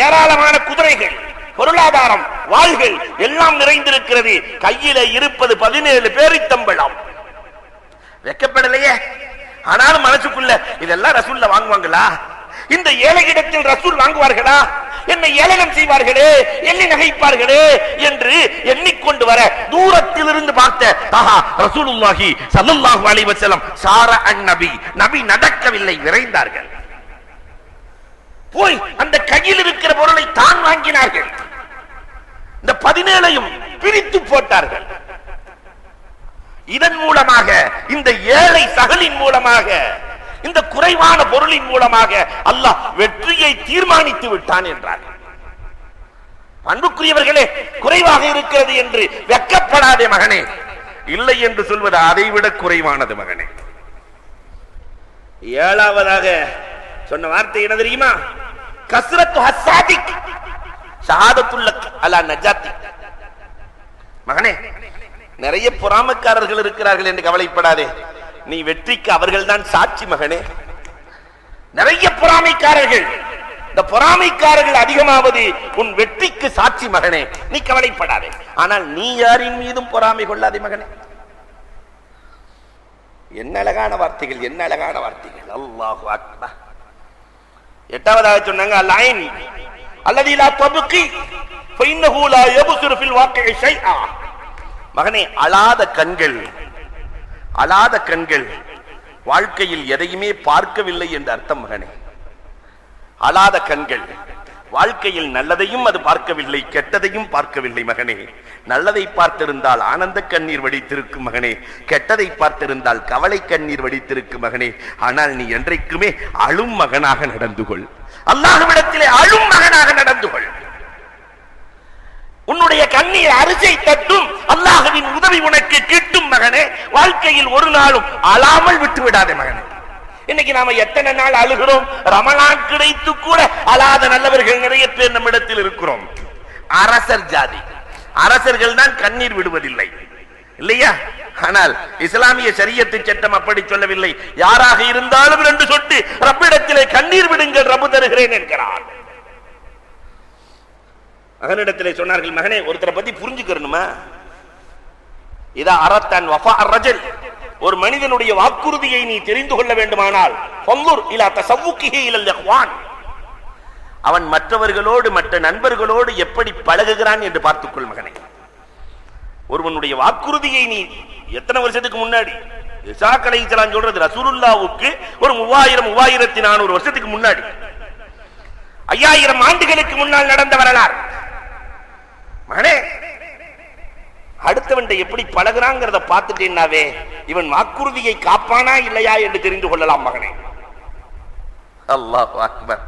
ஏராளமான குதிரைகள், பொருளாதாரம், வாள்கள் எல்லாம் நிறைந்திருக்கிறது. கையில இருப்பது 17 பேரித்தம்பளம். வெக்கப்படலையே. ஆனாலும் மனசுக்குள்ள இதெல்லாம் ரசூல்ல வாங்குவாங்களா? இந்த ஏழை இடத்தில் ரசூல் வாங்குவார்களா? என்னை ஏளனம் செய்வார்களே, என்னை நகைப்பார்களே என்று எண்ணிக்கொண்டு வர தூரத்தில் இருந்து பார்த்த ரசூலுல்லாஹி ஸல்லல்லாஹு அலைஹி வஸல்லம் சார அன்-நபி, நபி நடக்கவில்லை, விரைந்தார்கள். போய் அந்த கையில் இருக்கிற பொருளை தான் வாங்கினார்கள். இந்த 17ஐயும் பிரித்து போட்டார்கள். இதன் மூலமாக, இந்த ஏழை சகலின் மூலமாக, இந்த குறைவான பொருளின் மூலமாக அல்லாஹ் வெற்றியை தீர்மானித்து விட்டான் என்றார். அன்புக்குரியவர்களே, குறைவாக இருக்கிறது என்று வெக்கப்படாதே மகனே, இல்லை என்று சொல்வது அதைவிட குறைவானது மகனே. ஏழாவதாக சொன்ன வார்த்தை என்ன தெரியுமா? கஸ்ரத்து ஹஸ்ஸாதிக் ஷஹாதத்துல்லக் அலா நஜாத்தி. மகனே, நிறைய பொறாமைக்காரர்கள் இருக்கிறார்கள் என்று கவலைப்படாதே, நீ வெற்றிக்கு அவர்கள் தான் சாட்சி மகனே. நிறைய பொறாமைக்காரர்கள், இந்த பொறாமைக்காரர்கள் அதிகமாவது உன் வெற்றிக்கு சாட்சி மகனே, நீ கவலைப்படாதே. ஆனால் நீ யாரின் மீதும் பொறாமை கொள்ளாதே மகனே. என்ன அழகான வார்த்தைகள், என்ன அழகான வார்த்தைகள். அல்லாஹு அக்பர். எட்டாவதாக சொன்னாங்க அல்-ஐன் அல்லதி லா தப்கி ஃபஇன்னஹு லா யப்சுரு ஃபில் வாக்கிஇ ஷைஆ. மகனே, அழாத கண்கள், அழாத கண்கள் வாழ்க்கையில் எதையுமே பார்க்கவில்லை என்று அர்த்தம் மகனே. அழாத கண்கள் வாழ்க்கையில் நல்லதையும் அது பார்க்கவில்லை, கெட்டதையும் பார்க்கவில்லை மகனே. நல்லதை பார்த்திருந்தால் ஆனந்த கண்ணீர் வடித்திருக்கும் மகனே, கெட்டதை பார்த்திருந்தால் கவலை கண்ணீர் வடித்திருக்கும் மகனே. ஆனால் நீ என்றைக்குமே அழும் மகனாக நடந்து கொள், அல்லாஹ்விடத்திலே அழும் மகனாக நடந்து கொள். உன்னுடைய கண்ணீர் அரிசை தட்டும், அல்லாஹ்வின் உதவி உனக்கு கிட்டும் மகனே. வாழ்க்கையில் ஒரு நாளும் அழாமல் விட்டு விடாதே மகனே. இன்னைக்கு நாம எத்தனை நாள் அழுகிறோம்? ரமலான் கிடைத்து கூட அழாத நல்லவர்கள் நிறைய பேர் நம்மிடத்தில் இருக்கிறோம். அரசர் ஜாதி, அரசர்கள் தான் கண்ணீர் விடுவதில்லை இல்லையா? ஆனால் இஸ்லாமிய ஷரியத்து சட்டம் அப்படி சொல்லவில்லை. யாராக இருந்தாலும் 2 சொட்டு ரப்பிடத்திலே கண்ணீர் விடுங்கள், ரப்பு தருகிறேன் என்கிறார். மகனிடத்திலே சொன்னார்கள், மகனே, ஒருத்தரை பத்தி புரிஞ்சுக்கணுமா? இதா அரத்தன் வஃபா அர்-ரஜல், ஒரு மனிதனுடைய வாக்குறுதியை நீ தெரிந்து கொள்ள வேண்டுமானால் ஃபன்துர் இலா தஸவ்வுகிஹி இலல் இஹ்வான், அவன் மற்றவர்களோடு, மற்ற நண்பர்களோடு எப்படி பழகுகிறான் என்று பார்த்துக்கொள் மகனே. ஒருவனுடைய வாக்குறுதியை நீ எத்தனை வருஷத்துக்கு முன்னாடி, இசாக் அலைஹிஸ்ஸலாம் சொல்றது ரசூலுல்லாஹ்வுக்கு ஒரு 3400 வருஷத்துக்கு முன்னாடி, 5000 ஆண்டுகளுக்கு முன்னால் நடந்த வரலாறு மகனே. அடுத்தவன் எப்படி பழகுறாங்கிறத பார்த்துட்டேன்னாவே இவன் வாக்குறுதியை காப்பானா இல்லையா என்று தெரிந்து கொள்ளலாம் மகனே. அல்லாஹு அக்பர்.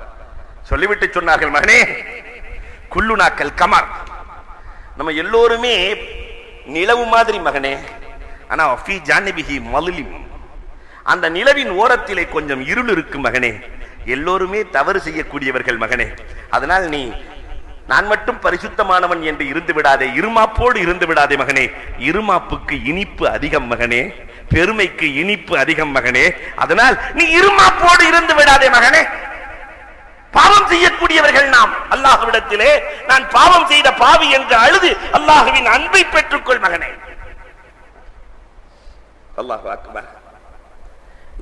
சொல்லிவிட்டு சொன்னார்கள், மகனே, குல்லுனாக்கல் கமர், நம்ம எல்லோருமே நிலவு மாதிரி மகனே. ஆனா ஃபீ ஜானிபிஹி மல்லிம், அந்த நிலவின் ஓரத்திலே கொஞ்சம் இருள் இருக்கு மகனே. எல்லோருமே தவறு செய்யக்கூடியவர்கள் மகனே. அதனால் நீ நான் மட்டும் பரிசுத்தமானவன் என்று இருந்து விடாதே, இருமாப்போடு இருந்து விடாதே மகனே. இருமாப்புக்கு இனிப்பு அதிகம் மகனே, பெருமைக்கு இனிப்பு அதிகம் மகனே. அதனால் நீ இருமாப்போடு இருந்து விடாதே மகனே. பாவம் செய்யக்கூடியவர்கள் நாம். அல்லாஹ்விடத்திலே நான் பாவம் செய்த பாவி என்று அழுது அல்லாஹ்வின் அன்பை பெற்றுக்கொள் மகனே. அல்லாஹு அக்பர்.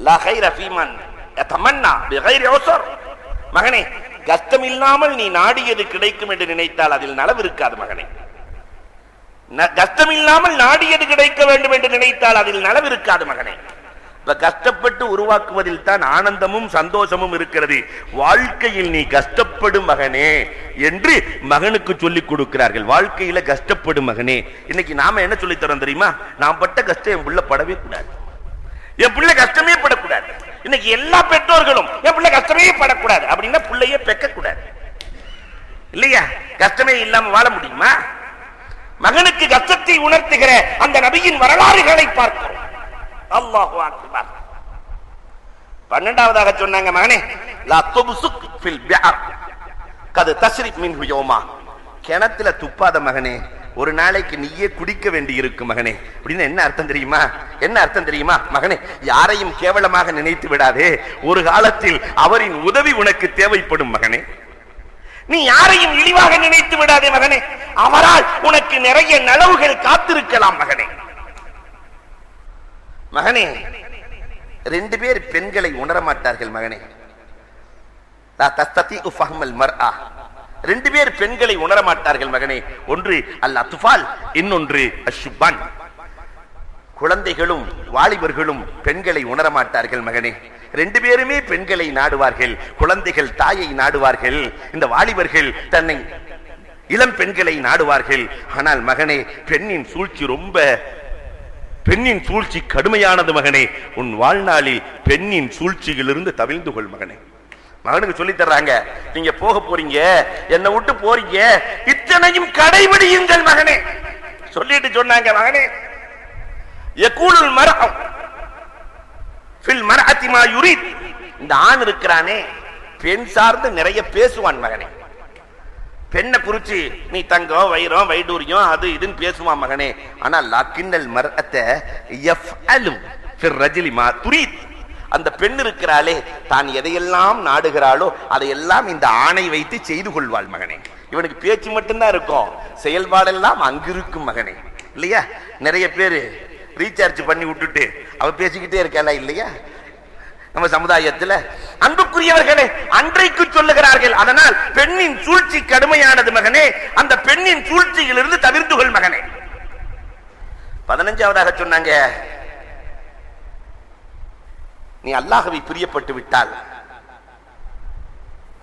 லா கைர ஃபீமன் யதமன்னா பிகைரி உஸ்ர். மகனே, கஷ்டம் இல்லாமல் நீ நாடியது கிடைக்கும் என்று நினைத்தால் அதில் நலவு இருக்காது மகனே. கஷ்டம் இல்லாமல் நாடியது கிடைக்க வேண்டும் என்று நினைத்தால் அதில் நலவு இருக்காது மகனே. கஷ்டப்பட்டு உருவாக்குவதில் தான் ஆனந்தமும் சந்தோஷமும் இருக்கிறது. வாழ்க்கையில் நீ கஷ்டப்படும் மகனே என்று மகனுக்கு சொல்லிக் கொடுக்கிறார்கள். வாழ்க்கையில கஷ்டப்படும் மகனே. இன்னைக்கு நாம என்ன சொல்லி தரோம் தெரியுமா? நான் பட்ட கஷ்டம் என் பிள்ளை படவே கூடாது, என் பிள்ளை கஷ்டமே படக்கூடாது. இன்னைக்கு எல்லா பெற்றோர்களும் என் பிள்ளை கஷ்டமே படக்கூடாது அப்படின்னா பிள்ளையே பெக்க கூடாது இல்லையா? கஷ்டமே இல்லாம வாழ முடியுமா? மகனுக்கு கஷ்டத்தை உணர்த்துகிற அந்த நபியின் வரலாறுகளை பார்க்கிறோம். அல்லாஹு அக்பர். 12வதாக சொன்னாங்க, மகனே, லா துப்சுக் ஃபில் பிஅர், கது தஸ்ரிப் மின்ஹு யௌமா, கிணத்துல துப்பாத மகனே, ஒரு நாளைக்கு நீயே குடிக்க வேண்டி இருக்கும் மகனே. அப்படின்னு என்ன அர்த்தம் தெரியுமா? என்ன அர்த்தம் தெரியுமா? மகனே, யாரையும் கேவலமாக நினைத்து விடாதே, ஒரு காலத்தில் அவரின் உதவி உனக்கு தேவைப்படும் மகனே. நீ யாரையும் இழிவாக நினைத்து விடாதே மகனே, அவரால் உனக்கு நிறைய நலவுகள் காத்திருக்கலாம் மகனே. மகனே, 2 பேர் பெண்களை உணர மாட்டார்கள் மகனே. லா தஸ்ததிஉ ஃபஹ்மல் மர்ஆ, 2 பேர் பெண்களை உணர மாட்டார்கள் மகனே. ஒன்று அல் அத்ஃபால், இன்னொன்று அஷ்ஷுபான். குழந்தைகளும் வாலிபர்களும் பெண்களை உணர மாட்டார்கள் மகனே. 2 பேருமே பெண்களை நாடுவார்கள். குழந்தைகள் தாயை நாடுவார்கள், இந்த வாலிபர்கள் தன்னை இளம் பெண்களை நாடுவார்கள். ஆனால் மகனே, பெண்ணின் சூழ்ச்சி கடுமையானது மகனே. உன் வாழ்நாளில் பெண்ணின் சூழ்ச்சியிலிருந்து தவிர்ந்து கொள் மகனே. மகனுக்கு சொல்லி தர்றாங்க, நீங்க போக போறீங்க, என்னை விட்டு போறீங்க, இத்தனையும் கடைபிடியுங்கள் மகனே. சொல்லிட்டு சொன்னாங்க, மகனே, யகூலுல் மர்அ ஃபில் மர்அத்தி மா யுரீத், இந்த ஆண் இருக்கிறானே பெண் சார்ந்து நிறைய பேசுவான் மகனே. பெண்ணை குறிச்சு நீ தங்கம் வைரம் வைடூரியம் அது இதுன்னு பேசுவான் மகனே. ஆனா லாக்கின்னல் மர்அத்த யஃஅலு ஃபிர் ரஜுலி மா துரீத், அந்த பெண் இருக்கிறாளே தான் எதையெல்லாம் நாடுகிறாளோ அதையெல்லாம் இந்த ஆணை வைத்து செய்து கொள்வாள் மகனே. இவனுக்கு பேச்சு மட்டும்தான் இருக்கும், செயல்பாடெல்லாம் அங்கிருக்கும் மகனே. இல்லையா? நிறைய பேரு ரீசார்ஜ் பண்ணி விட்டுட்டு அவ பேசிக்கிட்டே இருக்கா இல்லையா நம்ம சமுதாயத்தில்? அன்புக்குரியவர்களே, அன்றைக்கு சொல்லுகிறார்கள், அதனால் பெண்ணின் சூழ்ச்சி கடுமையானது மகனே, அந்த பெண்ணின் சூழ்ச்சியிலிருந்து தவிர்த்து கொள் மகனே. 15ஆவதாக சொன்னாங்க, நீ அல்லாஹ்வை பிரியப்பட்டு விட்டால்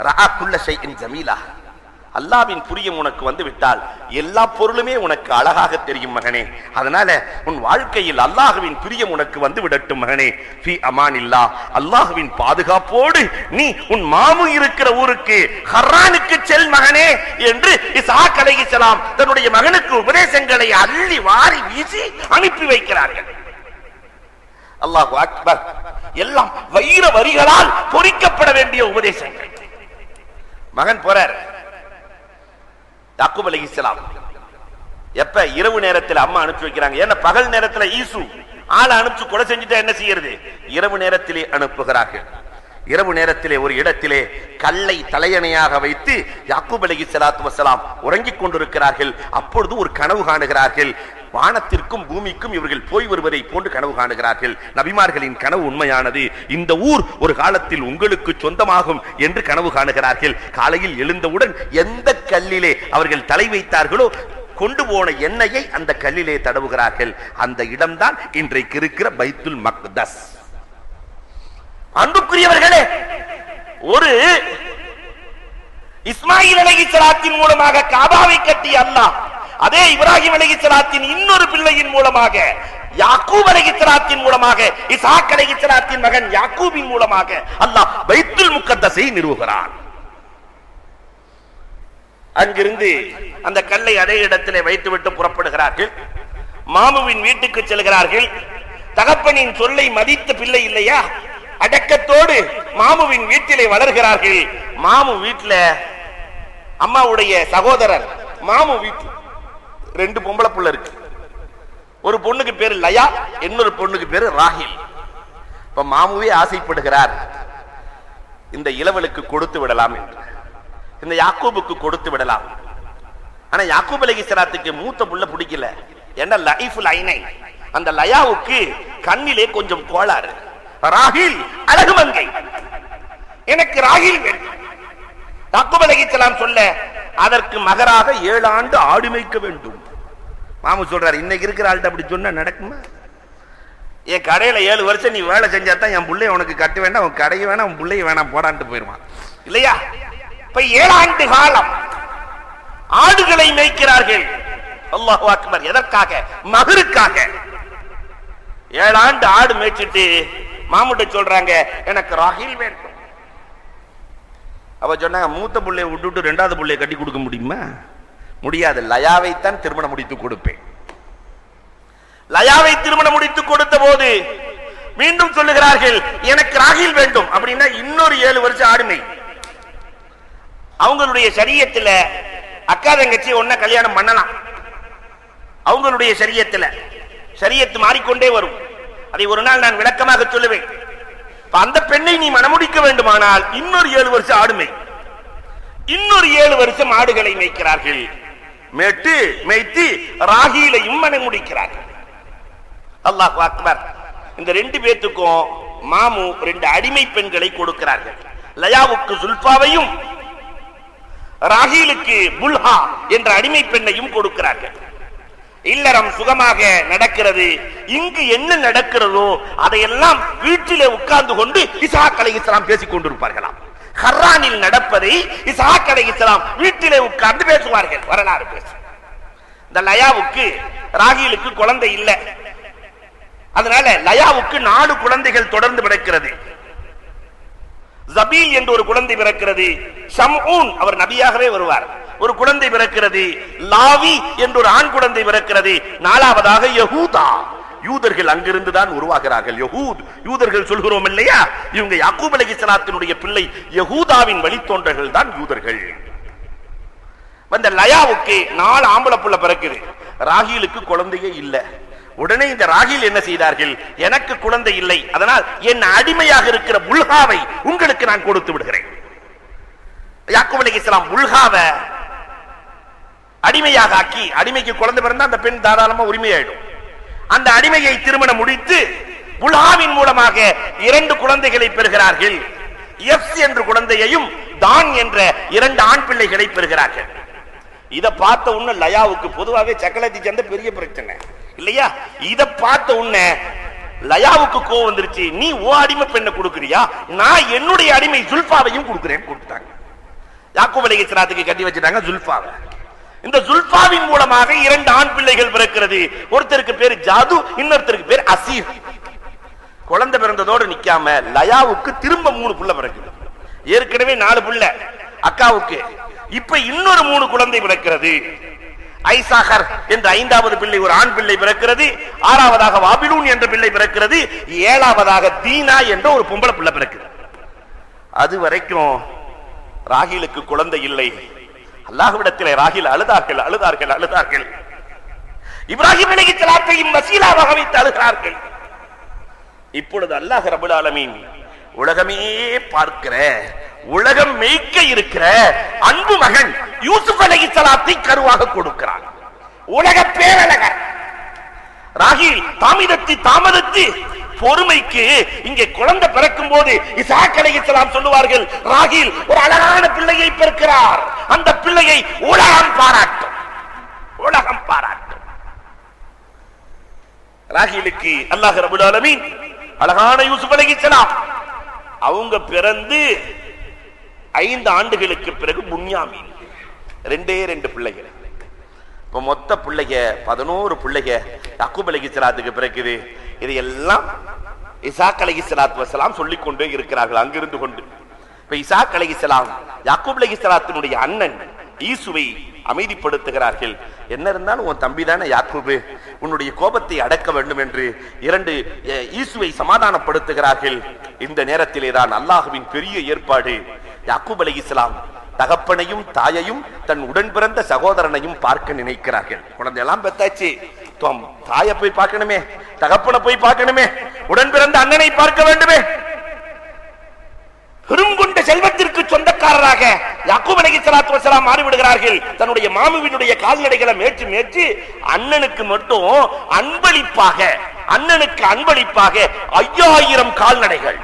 ரஆ குல்ல ஷைஇன் ஜமீலா, அல்லாஹ்வின் பிரியம் உனக்கு வந்து விட்டால் எல்லா பொருளுமே உனக்கு அழகாக தெரியும் மகனே. அதனால உன் வாழ்க்கையில் அல்லாஹ்வின் பிரியம் உனக்கு வந்து விடட்டும் மகனே. ஃபீ அமானில்லா, அல்லாஹ்வின் பாதுகாப்போடு நீ உன் மாமு இருக்கிற ஊருக்கு ஹர்ரானுக்கு செல் மகனே என்று இஸ்ஹாக் அலைஹிஸ்ஸலாம் தன்னுடைய மகனுக்கு உபதேசங்களை அள்ளி வாரி வீசி அனுப்பி வைக்கிறார்கள். அல்லாஹு அக்பர். எல்லாம் வைர வரிகளால் பொறிக்கப்பட வேண்டிய உபதேசங்கள். மகன் போறார், யாக்கூப் அலைஹிஸ்ஸலாம். எப்ப? இரவு நேரத்தில் அம்மா அனுப்பி வைக்கிறாங்க. ஏன்னா பகல் நேரத்தில் ஈசு ஆளை அனுப்பிச்சு கொலை செஞ்சுட்டா என்ன செய்யறது? இரவு நேரத்திலே அனுப்புகிறார்கள். இரவு நேரத்திலே ஒரு இடத்திலே கல்லை தலையணையாக வைத்து யாக்கூப் அலைஹிஸ்ஸலாத்து வஸ்ஸலாம் உறங்கிக் கொண்டிருக்கிறார்கள். அப்பொழுது ஒரு கனவு காணுகிறார்கள். வானத்திற்கும் பூமிக்கும் இவர்கள் போய் வருவதை போன்று கனவு காணுகிறார்கள். நபிமார்களின் கனவு உண்மையானது. இந்த ஊர் ஒரு காலத்தில் உங்களுக்கு சொந்தமாகும் என்று கனவு காணுகிறார்கள். காலையில் எழுந்தவுடன் எந்த கல்லிலே அவர்கள் தலை வைத்தார்களோ கொண்டு போன எண்ணெயை அந்த கல்லிலே தடவுகிறார்கள். அந்த இடம்தான் இன்றைக்கு இருக்கிற பைத்துல் மக்தஸ். அன்புக்குரியவர்களே, ஒரு இஸ்மாயில் அலைஹிஸ்ஸலாத்தின் மூலமாக காபாவை கட்டிய அல்லாஹ், அதே இப்ராஹிம் அலைஹிஸ்ஸலாத்தின் இன்னொரு பிள்ளையின் மூலமாக, யாக்கூப் அலைஹிஸ்ஸலாத்தின் மூலமாக, இஸ்ஹாக் அலைஹிஸ்ஸலாத்தின் மகன் யாக்கூபின் மூலமாக அல்லாஹ் பைத்துல் முகத்தஸை நிறுவுகிறான். அங்கிருந்து அந்த கல்லை அதே இடத்திலே வைத்துவிட்டு புறப்படுகிறார்கள். மாமுவின் வீட்டுக்கு செல்கிறார்கள். தகப்பனின் சொல்லை மதித்த பிள்ளை இல்லையா, அடக்கத்தோடு மாமுவின் வீட்டிலே வளர்கிறார்கள். மாமு வீட்டில அம்மாவுடைய சகோதரர் மாமு வீட்டில் 2 பொம்பளை புள்ள இருக்கு. ஒரு பொண்ணுக்கு பேரு லயா, இன்னொரு பொண்ணுக்கு பேரு ராஹில். இப்ப மாமுவே ஆசைப்படுகிறார், இந்த இளவலுக்கு கொடுத்து விடலாம் என்று, இந்த யாக்கூபுக்கு கொடுத்து விடலாம். ஆனா யாக்கூப் அலைஹிஸ்ஸலாத்துக்கு மூத்த புள்ள பிடிக்கல. என்ன லைஃபுல் ஐனை, அந்த லயாவுக்கு கண்ணிலே கொஞ்சம் கோளாறு. ராஹில் அழகு மங்கை, எனக்கு ராஹில் வேண்டும். யாக்கூப் அலைஹிஸ்ஸலாம் சொல்ல, அதற்கு மகராக 7 ஆண்டு ஆடு மேய்க்க வேண்டும். மாமு சொல்றாரு, இன்னைக்கு இருக்கிற ஆள்கிட்ட அப்படி சொன்னா நடக்குமா? என் கடையில 7 வருஷம் நீ வேலை செஞ்சாதான் என் பிள்ளைய உனக்கு கட்ட வேண்டாம், உன் கடையை வேணாம், உன் பிள்ளைய வேணாம், போடான்ட்டு போயிருவான் இல்லையா? இப்ப 7 ஆண்டு காலம் ஆடுகளை மேய்க்கிறார்கள். அல்லாஹு அக்பர். எதற்காக? மகருக்காக. 7 ஆண்டு ஆடு மேய்ச்சிட்டு மாமுட்ட சொல்றாங்க, எனக்கு ராஹில் வேண்டும். அவ சொன்னாங்க, மூத்த பிள்ளைய விட்டுட்டு 2வது பிள்ளைய கட்டி கொடுக்க முடியுமா? முடியாது. லயாவைத்தான் திருமணம் முடித்து கொடுப்பேன். லயாவை திருமணம் முடித்து கொடுத்த போது மீண்டும் சொல்லுகிறார்கள், எனக்கு ராஹில் வேண்டும். அப்படின்னா இன்னொரு 7 வருஷம் ஆடுமை. அவங்களுடைய ஷரியத்துல அக்கா தங்கச்சி ஒன்ன கல்யாணம் பண்ணலாம். அவங்களுடைய ஷரியத்துல ஷரியத்து மாறிக்கொண்டே வரும். அதை ஒரு நாள் நான் விளக்கமாக சொல்லுவேன். அந்த பெண்ணை நீ மணமுடிக்க வேண்டுமானால் இன்னொரு 7 வருஷம் ஆடுமை, இன்னொரு 7 வருஷம் ஆடுகளை மேய்க்கிறார்கள். மேய்த்து ராகிலையும் மணமுடிக்கிறார்கள். அல்லாஹ் அக்பர். இந்த 2 பேத்துக்கும் மாமு 2 அடிமை பெண்களை கொடுக்கிறார்கள். லயாவுக்கு சுல்பாவையும் ராகிலுக்கு புல்ஹா என்ற அடிமை பெண்ணையும் கொடுக்கிறார்கள். இல்லறம் சுகமாக நடக்கிறது. இங்கு என்ன நடக்கிறதோ அதையெல்லாம் வீட்டிலே உட்கார்ந்து கொண்டு இஸ்ஹாக் அலைஹிஸ்ஸலாம் பேசிக் கொண்டிருப்பார்களாம். ஹர்ரானில் நடப்பதை இஸ்ஹாக் அலைஹிஸ்ஸலாம் வீட்டிலே உட்கார்ந்து பேசுவார்கள். வரலாறு பேசு. இந்த லயாவுக்கு ராகிலுக்கு குழந்தை இல்லை. அதனால லயாவுக்கு 4 குழந்தைகள் தொடர்ந்து பிறக்கிறது. ஜபீல் என்று ஒரு குழந்தை பிறக்கிறது. ஷம்ஊன் அவர் நபியாகவே வருவார், ஒரு குழந்தை பிறக்கிறது. லாவி என்று ஒரு ஆண் குழந்தை பிறக்கிறது. 4வதாக யஹூதா. யூதர்கள் அங்கிருந்து தான் உருவாகிறார்கள். யூதர்கள் சொல்கிறோம் இல்லையா, இவங்க யாக்கூப் அலைஹிஸ்ஸலாத்தினுடைய பிள்ளை யஹூதாவின் வழித்தோன்றர்கள் தான் யூதர்கள். அந்த லயாவுக்கு 4 ஆம்பளை புள்ள பிறக்குது. ராகிலுக்கு குழந்தையே இல்லை. உடனே இந்த ராகில் என்ன செய்தார்கள், எனக்கு குழந்தை இல்லை, அதனால் என் அடிமையாக இருக்கிற புல்ஹாவை உங்களுக்கு நான் கொடுத்து விடுகிறேன். யாக்கூப் அலைஹிஸ்ஸலாம் புல்ஹாவை அடிமையாக ஆக்கி, அடிமைக்கு குழந்தை பிறந்தா அந்த பெண் தாராளமா உரிமையாயிடும். அந்த அடிமையை திருமணம் முடித்து புல்ஹாவின் மூலமாக 2 குழந்தைகளை பெறுகிறார்கள். எஃப்ஸ் என்ற குழந்தையையும் தான் என்ற 2 ஆண் பிள்ளைகளை பெறுகிறார்கள். இதை பார்த்த உடனே லயாவுக்கு பொதுவாகவே சக்கலத்தி சண்டை பெரிய பிரச்சனை இல்லையா, இதை பார்த்த உடனே லயாவுக்கு கோவம் வந்துருச்சு. நீ ஓ அடிமை பெண்ணை கொடுக்கறியா, நான் என்னுடைய அடிமை ஜுல்ஃபாவையும் கொடுக்கிறேன் கொடுத்தாங்க. யாக்கூப் அலைஹிஸ்ஸலாத்துக்கு கட்டி வச்சிட்டாங்க ஜுல்ஃபாவை. இந்த ஜுல்ஃபாவின் மூலமாக 2 ஆண் பிள்ளைகள் பிறக்கிறது. ஒருத்தருக்கு பேர் ஜாது, இன்னொருத்தருக்கு பேர் அசீர். குழந்தை பிறந்ததோடு நிக்காம லயாவுக்கு திரும்ப 3 புள்ள பிறக்குது. ஏற்கனவே 4 புள்ள அக்காவுக்கு, இப்ப இன்னொரு 3 குழந்தை பிறக்கிறது. ஐசாகர் என்ற 5வது பிள்ளை ஒரு ஆண் பிள்ளை பிறக்கிறது. 6வதாக வாபிலூன் என்ற பிள்ளை பிறக்கிறது. 7வதாக தீனா என்ற ஒரு பொம்பளை பிள்ளை பிறக்கிறது. அது வரைக்கும் ராகிலுக்கு குழந்தை இல்லை. அல்லாஹ்விடத்திலே ராகில் அழுதார்கள். இப்ராஹிம் அலைஹிஸ்ஸலாத்தையும் வசீலாவாக வைத்து அழுகிறார்கள். இப்பொழுது அல்லாஹ் ரப்பல் ஆலமீன் உலகமே பார்க்கிற, உலகம் மேய்க்க இருக்கிற அன்பு மகன் யூசுப் அலைஹிஸ்ஸலாத்தை கருவாக கொடுக்கிறான். உலக பேரழகர் ராகில் தாமதத்து பொறுமைக்கு இங்கே குழந்தை பிறக்கும் போது இஸ்ஹாக் அலைஹிஸ்ஸலாம் சொல்லுவார்கள், ராகில் ஒரு அழகான பிள்ளையை பெறுகிறார், அந்த பிள்ளையை உலகம் பாராட்டும். ராகிலுக்கு அல்லாஹ் ரப்பல் ஆலமீன் அழகான யூசுப் அலைஹிஸ்ஸலாம் அவங்க பிறந்து 5 ஆண்டுகளுக்கு பிறகு புன்யாமீன் 2 பிள்ளைகள். இப்ப மொத்த பிள்ளைக 11 பிள்ளைக யாக்கூப் அலைஹிஸ்ஸலாத்துக்கு பிறகுது. இதையெல்லாம் இஸ்ஹாக் அலைஹிஸ்ஸலாத்து வஸலாம் சொல்லிக் கொண்டே இருக்கிறார்கள் அங்கிருந்து கொண்டு. இப்ப இஸ்ஹாக் அலைஹிஸ்ஸலாம் யாக்கூப் அலைஹிஸ்ஸலாத்தினுடைய அண்ணன் ஈசுவை அமைதிப்படுத்துகிறார்கள். என்ன இருந்தாலும் உன் தம்பி தானே யாக்கூபு, உன்னுடைய கோபத்தை அடக்க வேண்டும் என்று 2 ஈசுவை சமாதானப்படுத்துகிறார்கள். இந்த நேரத்திலே தான் அல்லாஹ்வின் பெரிய ஏற்பாடு. யாக்கூப் அலைஹிஸ்ஸலாம் தகப்பனையும் தாயையும் தன் உடன் பிறந்த சகோதரனையும் பார்க்க நினைக்கிறார்கள். குழந்தையெல்லாம் பெத்தாச்சு, தாயை போய் பார்க்கணுமே, தகப்பனை போய் பார்க்கணுமே, உடன் பிறந்த அண்ணனை பார்க்க வேண்டுமே. பெருங்கொண்ட செல்வத்திற்கு சொந்தக்காரராக யாக்கூப் அலைஹிஸ்ஸலாத்து வஸலாம் மாறிவிடுகிறார்கள். தன்னுடைய மாமுவினுடைய கால்நடைகளை மேய்ச்சி அண்ணனுக்கு மட்டும் அன்பளிப்பாக 5000 கால்நடைகள்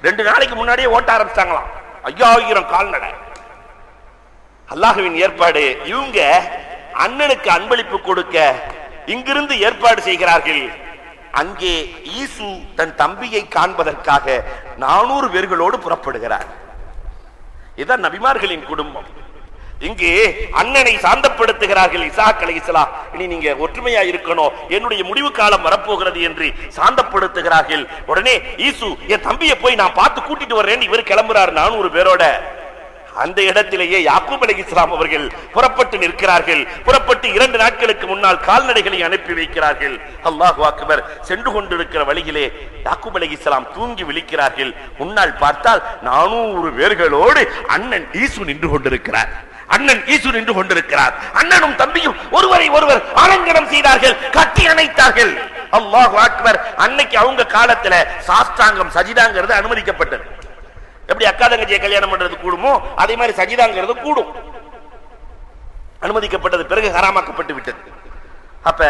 2 நாளைக்கு முன்னாடியே ஓட்ட ஆரம்பிச்சாங்களாம். 5000 கால்நடை. அல்லாஹ்வின் ஏற்பாடு. இவங்க அண்ணனுக்கு அன்பளிப்பு கொடுக்க இங்கிருந்து ஏற்பாடு செய்கிறார்கள். அங்கே ஈசு தன் தம்பியை காண்பதற்காக 400 பேர்களோடு புறப்படுகிறார். இதுதான் நபிமார்களின் குடும்பம். இங்கே அண்ணனை சாந்தப்படுத்துகிறார்கள். இஸ்ஹாக் அலைஹிஸ்ஸலாம், இனி நீங்க ஒற்றுமையா இருக்கணும், என்னுடைய முடிவு காலம் வரப்போகிறது என்று சாந்தப்படுத்துகிறார்கள். உடனே ஈசு, என் தம்பியை போய் நான் பார்த்து கூட்டிட்டு வர்றேன், இவர் கிளம்புறார் 400 பேரோட. அந்த இடத்திலேயே யாக்கூப் அலைஹிஸ்ஸலாம் அவர்கள் புறப்பட்டு நிற்கிறார்கள். புறப்பட்டு 2 நாட்களுக்கு முன்னால் கால்நடைகளை அனுப்பி வைக்கிறார்கள். அல்லாஹு அக்பர். சென்று கொண்டிருக்கிற வழியிலே யாக்கூப் அலைஹிஸ்ஸலாம் தூங்கி விழிக்கிறார்கள். முன்னால் பார்த்தால் 400 பேர்களோடு அண்ணன் ஈசு நின்று கொண்டிருக்கிறார். அண்ணனும் தம்பியும் ஒருவரை ஒருவர் ஆலிங்கனம் செய்தார்கள், கட்டி அணைத்தார்கள். அல்லாஹு அக்பர். அன்னைக்கு அவங்க காலத்துல சாஷ்டாங்கம் சஜிதாங்கிறது அனுமதிக்கப்பட்டது. எப்படி அக்கா தங்கச்சியை கல்யாணம் பண்றது கூடுமோ அதே மாதிரி சஜிதாங்கிறது கூடும், அனுமதிக்கப்பட்டது. பிறகு ஹராமாக்கப்பட்டு விட்டது. அப்ப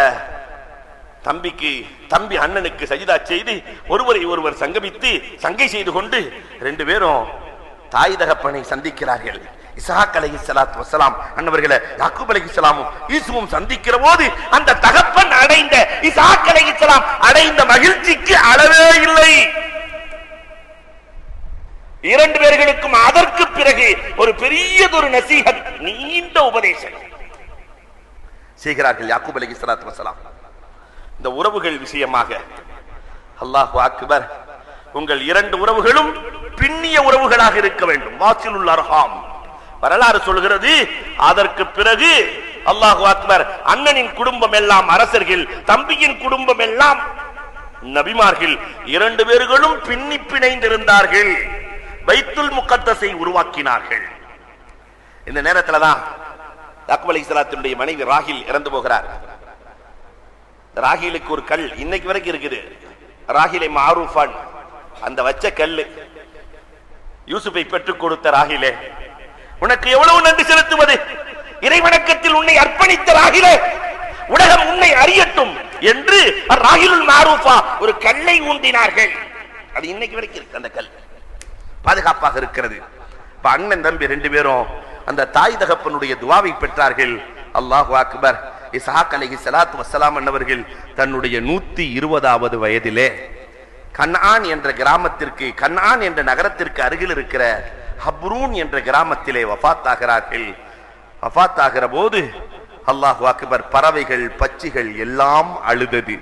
தம்பி அண்ணனுக்கு சஜிதா செய்து ஒருவரை ஒருவர் சங்கமித்து சங்கை செய்து கொண்டு 2 பேரும் தாய் தகப்பனை சந்திக்கிறார்கள். இஸ்ஹாக் அலைஹிஸ்ஸலாத்து வஸ்ஸலாம் அன்னவர்களை யாக்கூப் அலைஹிஸ்ஸலாமும் ஈசுவும் சந்திக்கிற போது அந்த தகப்பன் அடைந்த இஸ்ஹாக் அலைஹிஸ்ஸலாம் அடைந்த மகிழ்ச்சிக்கு அளவே இல்லை. 2 பேர்களுக்கும் அதற்கு பிறகு ஒரு பெரியதொரு நசீஹத், நீண்ட உபதேசம் செய்கிறார்கள் யாக்கூப் அலைஹிஸ்ஸலாத்து வஸ்ஸலாம். இந்த உறவுகள் விஷயமாக அல்லாஹு அக்பர். உங்கள் 2 உறவுகளும் பின்னிய உறவுகளாக இருக்க வேண்டும். வாசிலுல் அர்ஹாம் வரலாறு சொல்கிறது. அதற்கு பிறகு அல்லாஹு அக்பர். அண்ணனின் குடும்பம் எல்லாம் அரசர்கள், தம்பியின் குடும்பம் எல்லாம் நபிமார்கள். 2 பேர்களும் பின்னி பிணைந்திருந்தார்கள். பைத்துல் முகத்தஸை உருவாக்கினார்கள். இந்த நேரத்துல தான் யாக்கூப் அலைஹிஸ்ஸலாத்துடைய மனைவி ராஹில் இறந்து போகிறார். ராஹிலுக்கு ஒரு கல் இன்னைக்கு வரைக்கும் இருக்குது. ராஹிலை மாரூஃபான், அந்த வச்ச கல்லு. யூசுஃபை பெற்றுக் கொடுத்த ராஹிலே, உனக்கு எவ்வளவு நன்றி செலுத்துவது? இறைவணக்கத்தில் உன்னை அர்ப்பணித்த ராஹிலே, உலகம் உன்னை அறியட்டும் என்று ராஹிலுல் மாரூஃபா ஒரு கல்லை ஊந்தினார்கள். அது இன்னைக்கு வரைக்கும் இருக்கு. அந்த கல் பாதுகாப்பாக இருக்கிறது. அண்ணன் தம்பி 2 பேரும் அந்த தாய் தகப்பனுடைய துவாவை பெற்றார்கள். அல்லாஹு அக்பர். இஸ்ஹாக் அலைஹிஸ்ஸலாத்து வஸ்ஸலாம் அன்னவர்கள் தன்னுடைய 120வது வயதிலே கன்ஆன் என்ற கிராமத்திற்கு, கன்ஆன் என்ற நகரத்திற்கு அருகில் இருக்கிற ஹப்ரூன் என்ற கிராமத்திலே வஃபாத் ஆகிறார்கள். வஃபாத் ஆகிற போது அல்லாஹு அக்பர், பறவைகள் பட்சிகள் எல்லாம் அழுதது.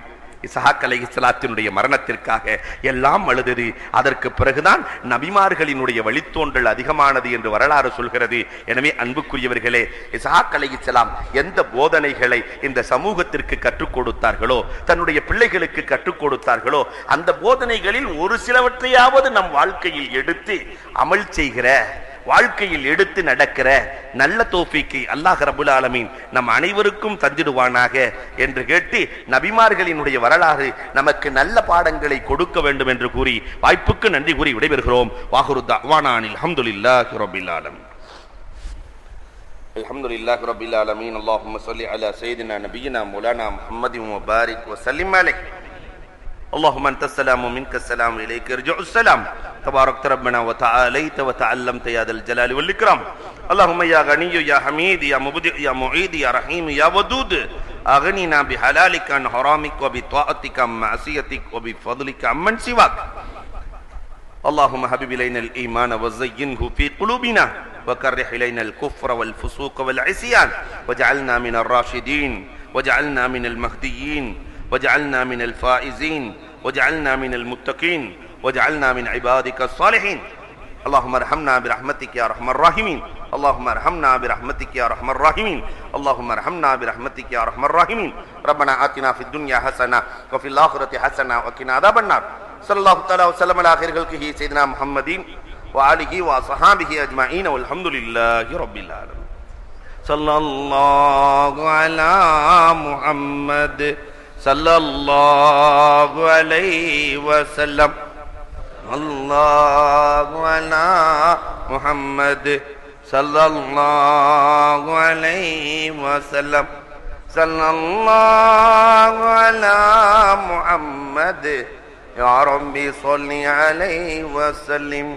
இஸ்ஹாக் அலைஹிஸ்ஸலாத்தினுடைய மரணத்திற்காக எல்லாம் அழுதது. அதற்கு பிறகுதான் நபிமார்களினுடைய வழித்தோன்றல் அதிகமானது என்று வரலாறு சொல்கிறது. எனவே அன்புக்குரியவர்களே, இஸ்ஹாக் அலைஹிஸ்ஸலாம் எந்த போதனைகளை இந்த சமூகத்திற்கு கற்றுக் கொடுத்தார்களோ, தன்னுடைய பிள்ளைகளுக்கு கற்றுக் கொடுத்தார்களோ, அந்த போதனைகளில் ஒரு சிலவற்றையாவது நம் வாழ்க்கையில் எடுத்து அமல் செய்கிற, வாழ்க்கையில் எடுத்து நடக்கிற நல்ல தௌஃபீக்கை அல்லாஹ் ரப்பல் ஆலமீன் நம் அனைவருக்கும் தந்திடுவானாக என்று கேட்டு, நபிமார்களினுடைய வரலாறு நமக்கு நல்ல பாடங்களை கொடுக்க வேண்டும் என்று கூறி வாய்ப்புக்கு நன்றி கூறி விடைபெறுகிறோம். வாஹிரு தஅவானா அல்ஹம்துலில்லாஹி ரப்பில் ஆலமீன். அல்ஹம்துலில்லாஹி ரப்பில் ஆலமீன். அல்லாஹும்ம ஸல்லி அலா சய்யிதினா நபியினா மௌலானா முஹம்மதின் வ பாரிக் வ ஸல்லிம் அலைஹி. اللهم انت السلام ومنك السلام اليك يرجع السلام. تباركت ربنا وتعاليت وتعلمت يا ذا الجلال والاكرام. اللهم يا غني يا حميد يا مبدئ يا معيد يا رحيم يا ودود، اغننا بحلالك عن حرامك وبطاعتك عن معصيتك وبفضلك عمن سواك. اللهم حبب الينا الايمان وزينه في قلوبنا وكره الينا الكفر والفسوق والعصيان واجعلنا من الراشدين واجعلنا من المهديين واجعلنا من الفائزين واجعلنا من المتقين واجعلنا من عبادك الصالحين. اللهم ارحمنا برحمتك يا ارحم الراحمين. اللهم ارحمنا برحمتك يا ارحم الراحمين. اللهم ارحمنا برحمتك يا ارحم الراحمين. ربنا آتنا في الدنيا حسنة وفي الآخرة حسنة وقنا عذاب النار. صلى الله تعالى وسلم على خير خلقه سيدنا محمد وآله وصحابه أجمعين والحمد لله رب العالمين. صلى الله على محمد صلى الله عليه وسلم. الله على محمد صلى الله عليه وسلم. صلى الله على محمد يا ربي صل عليه وسلم.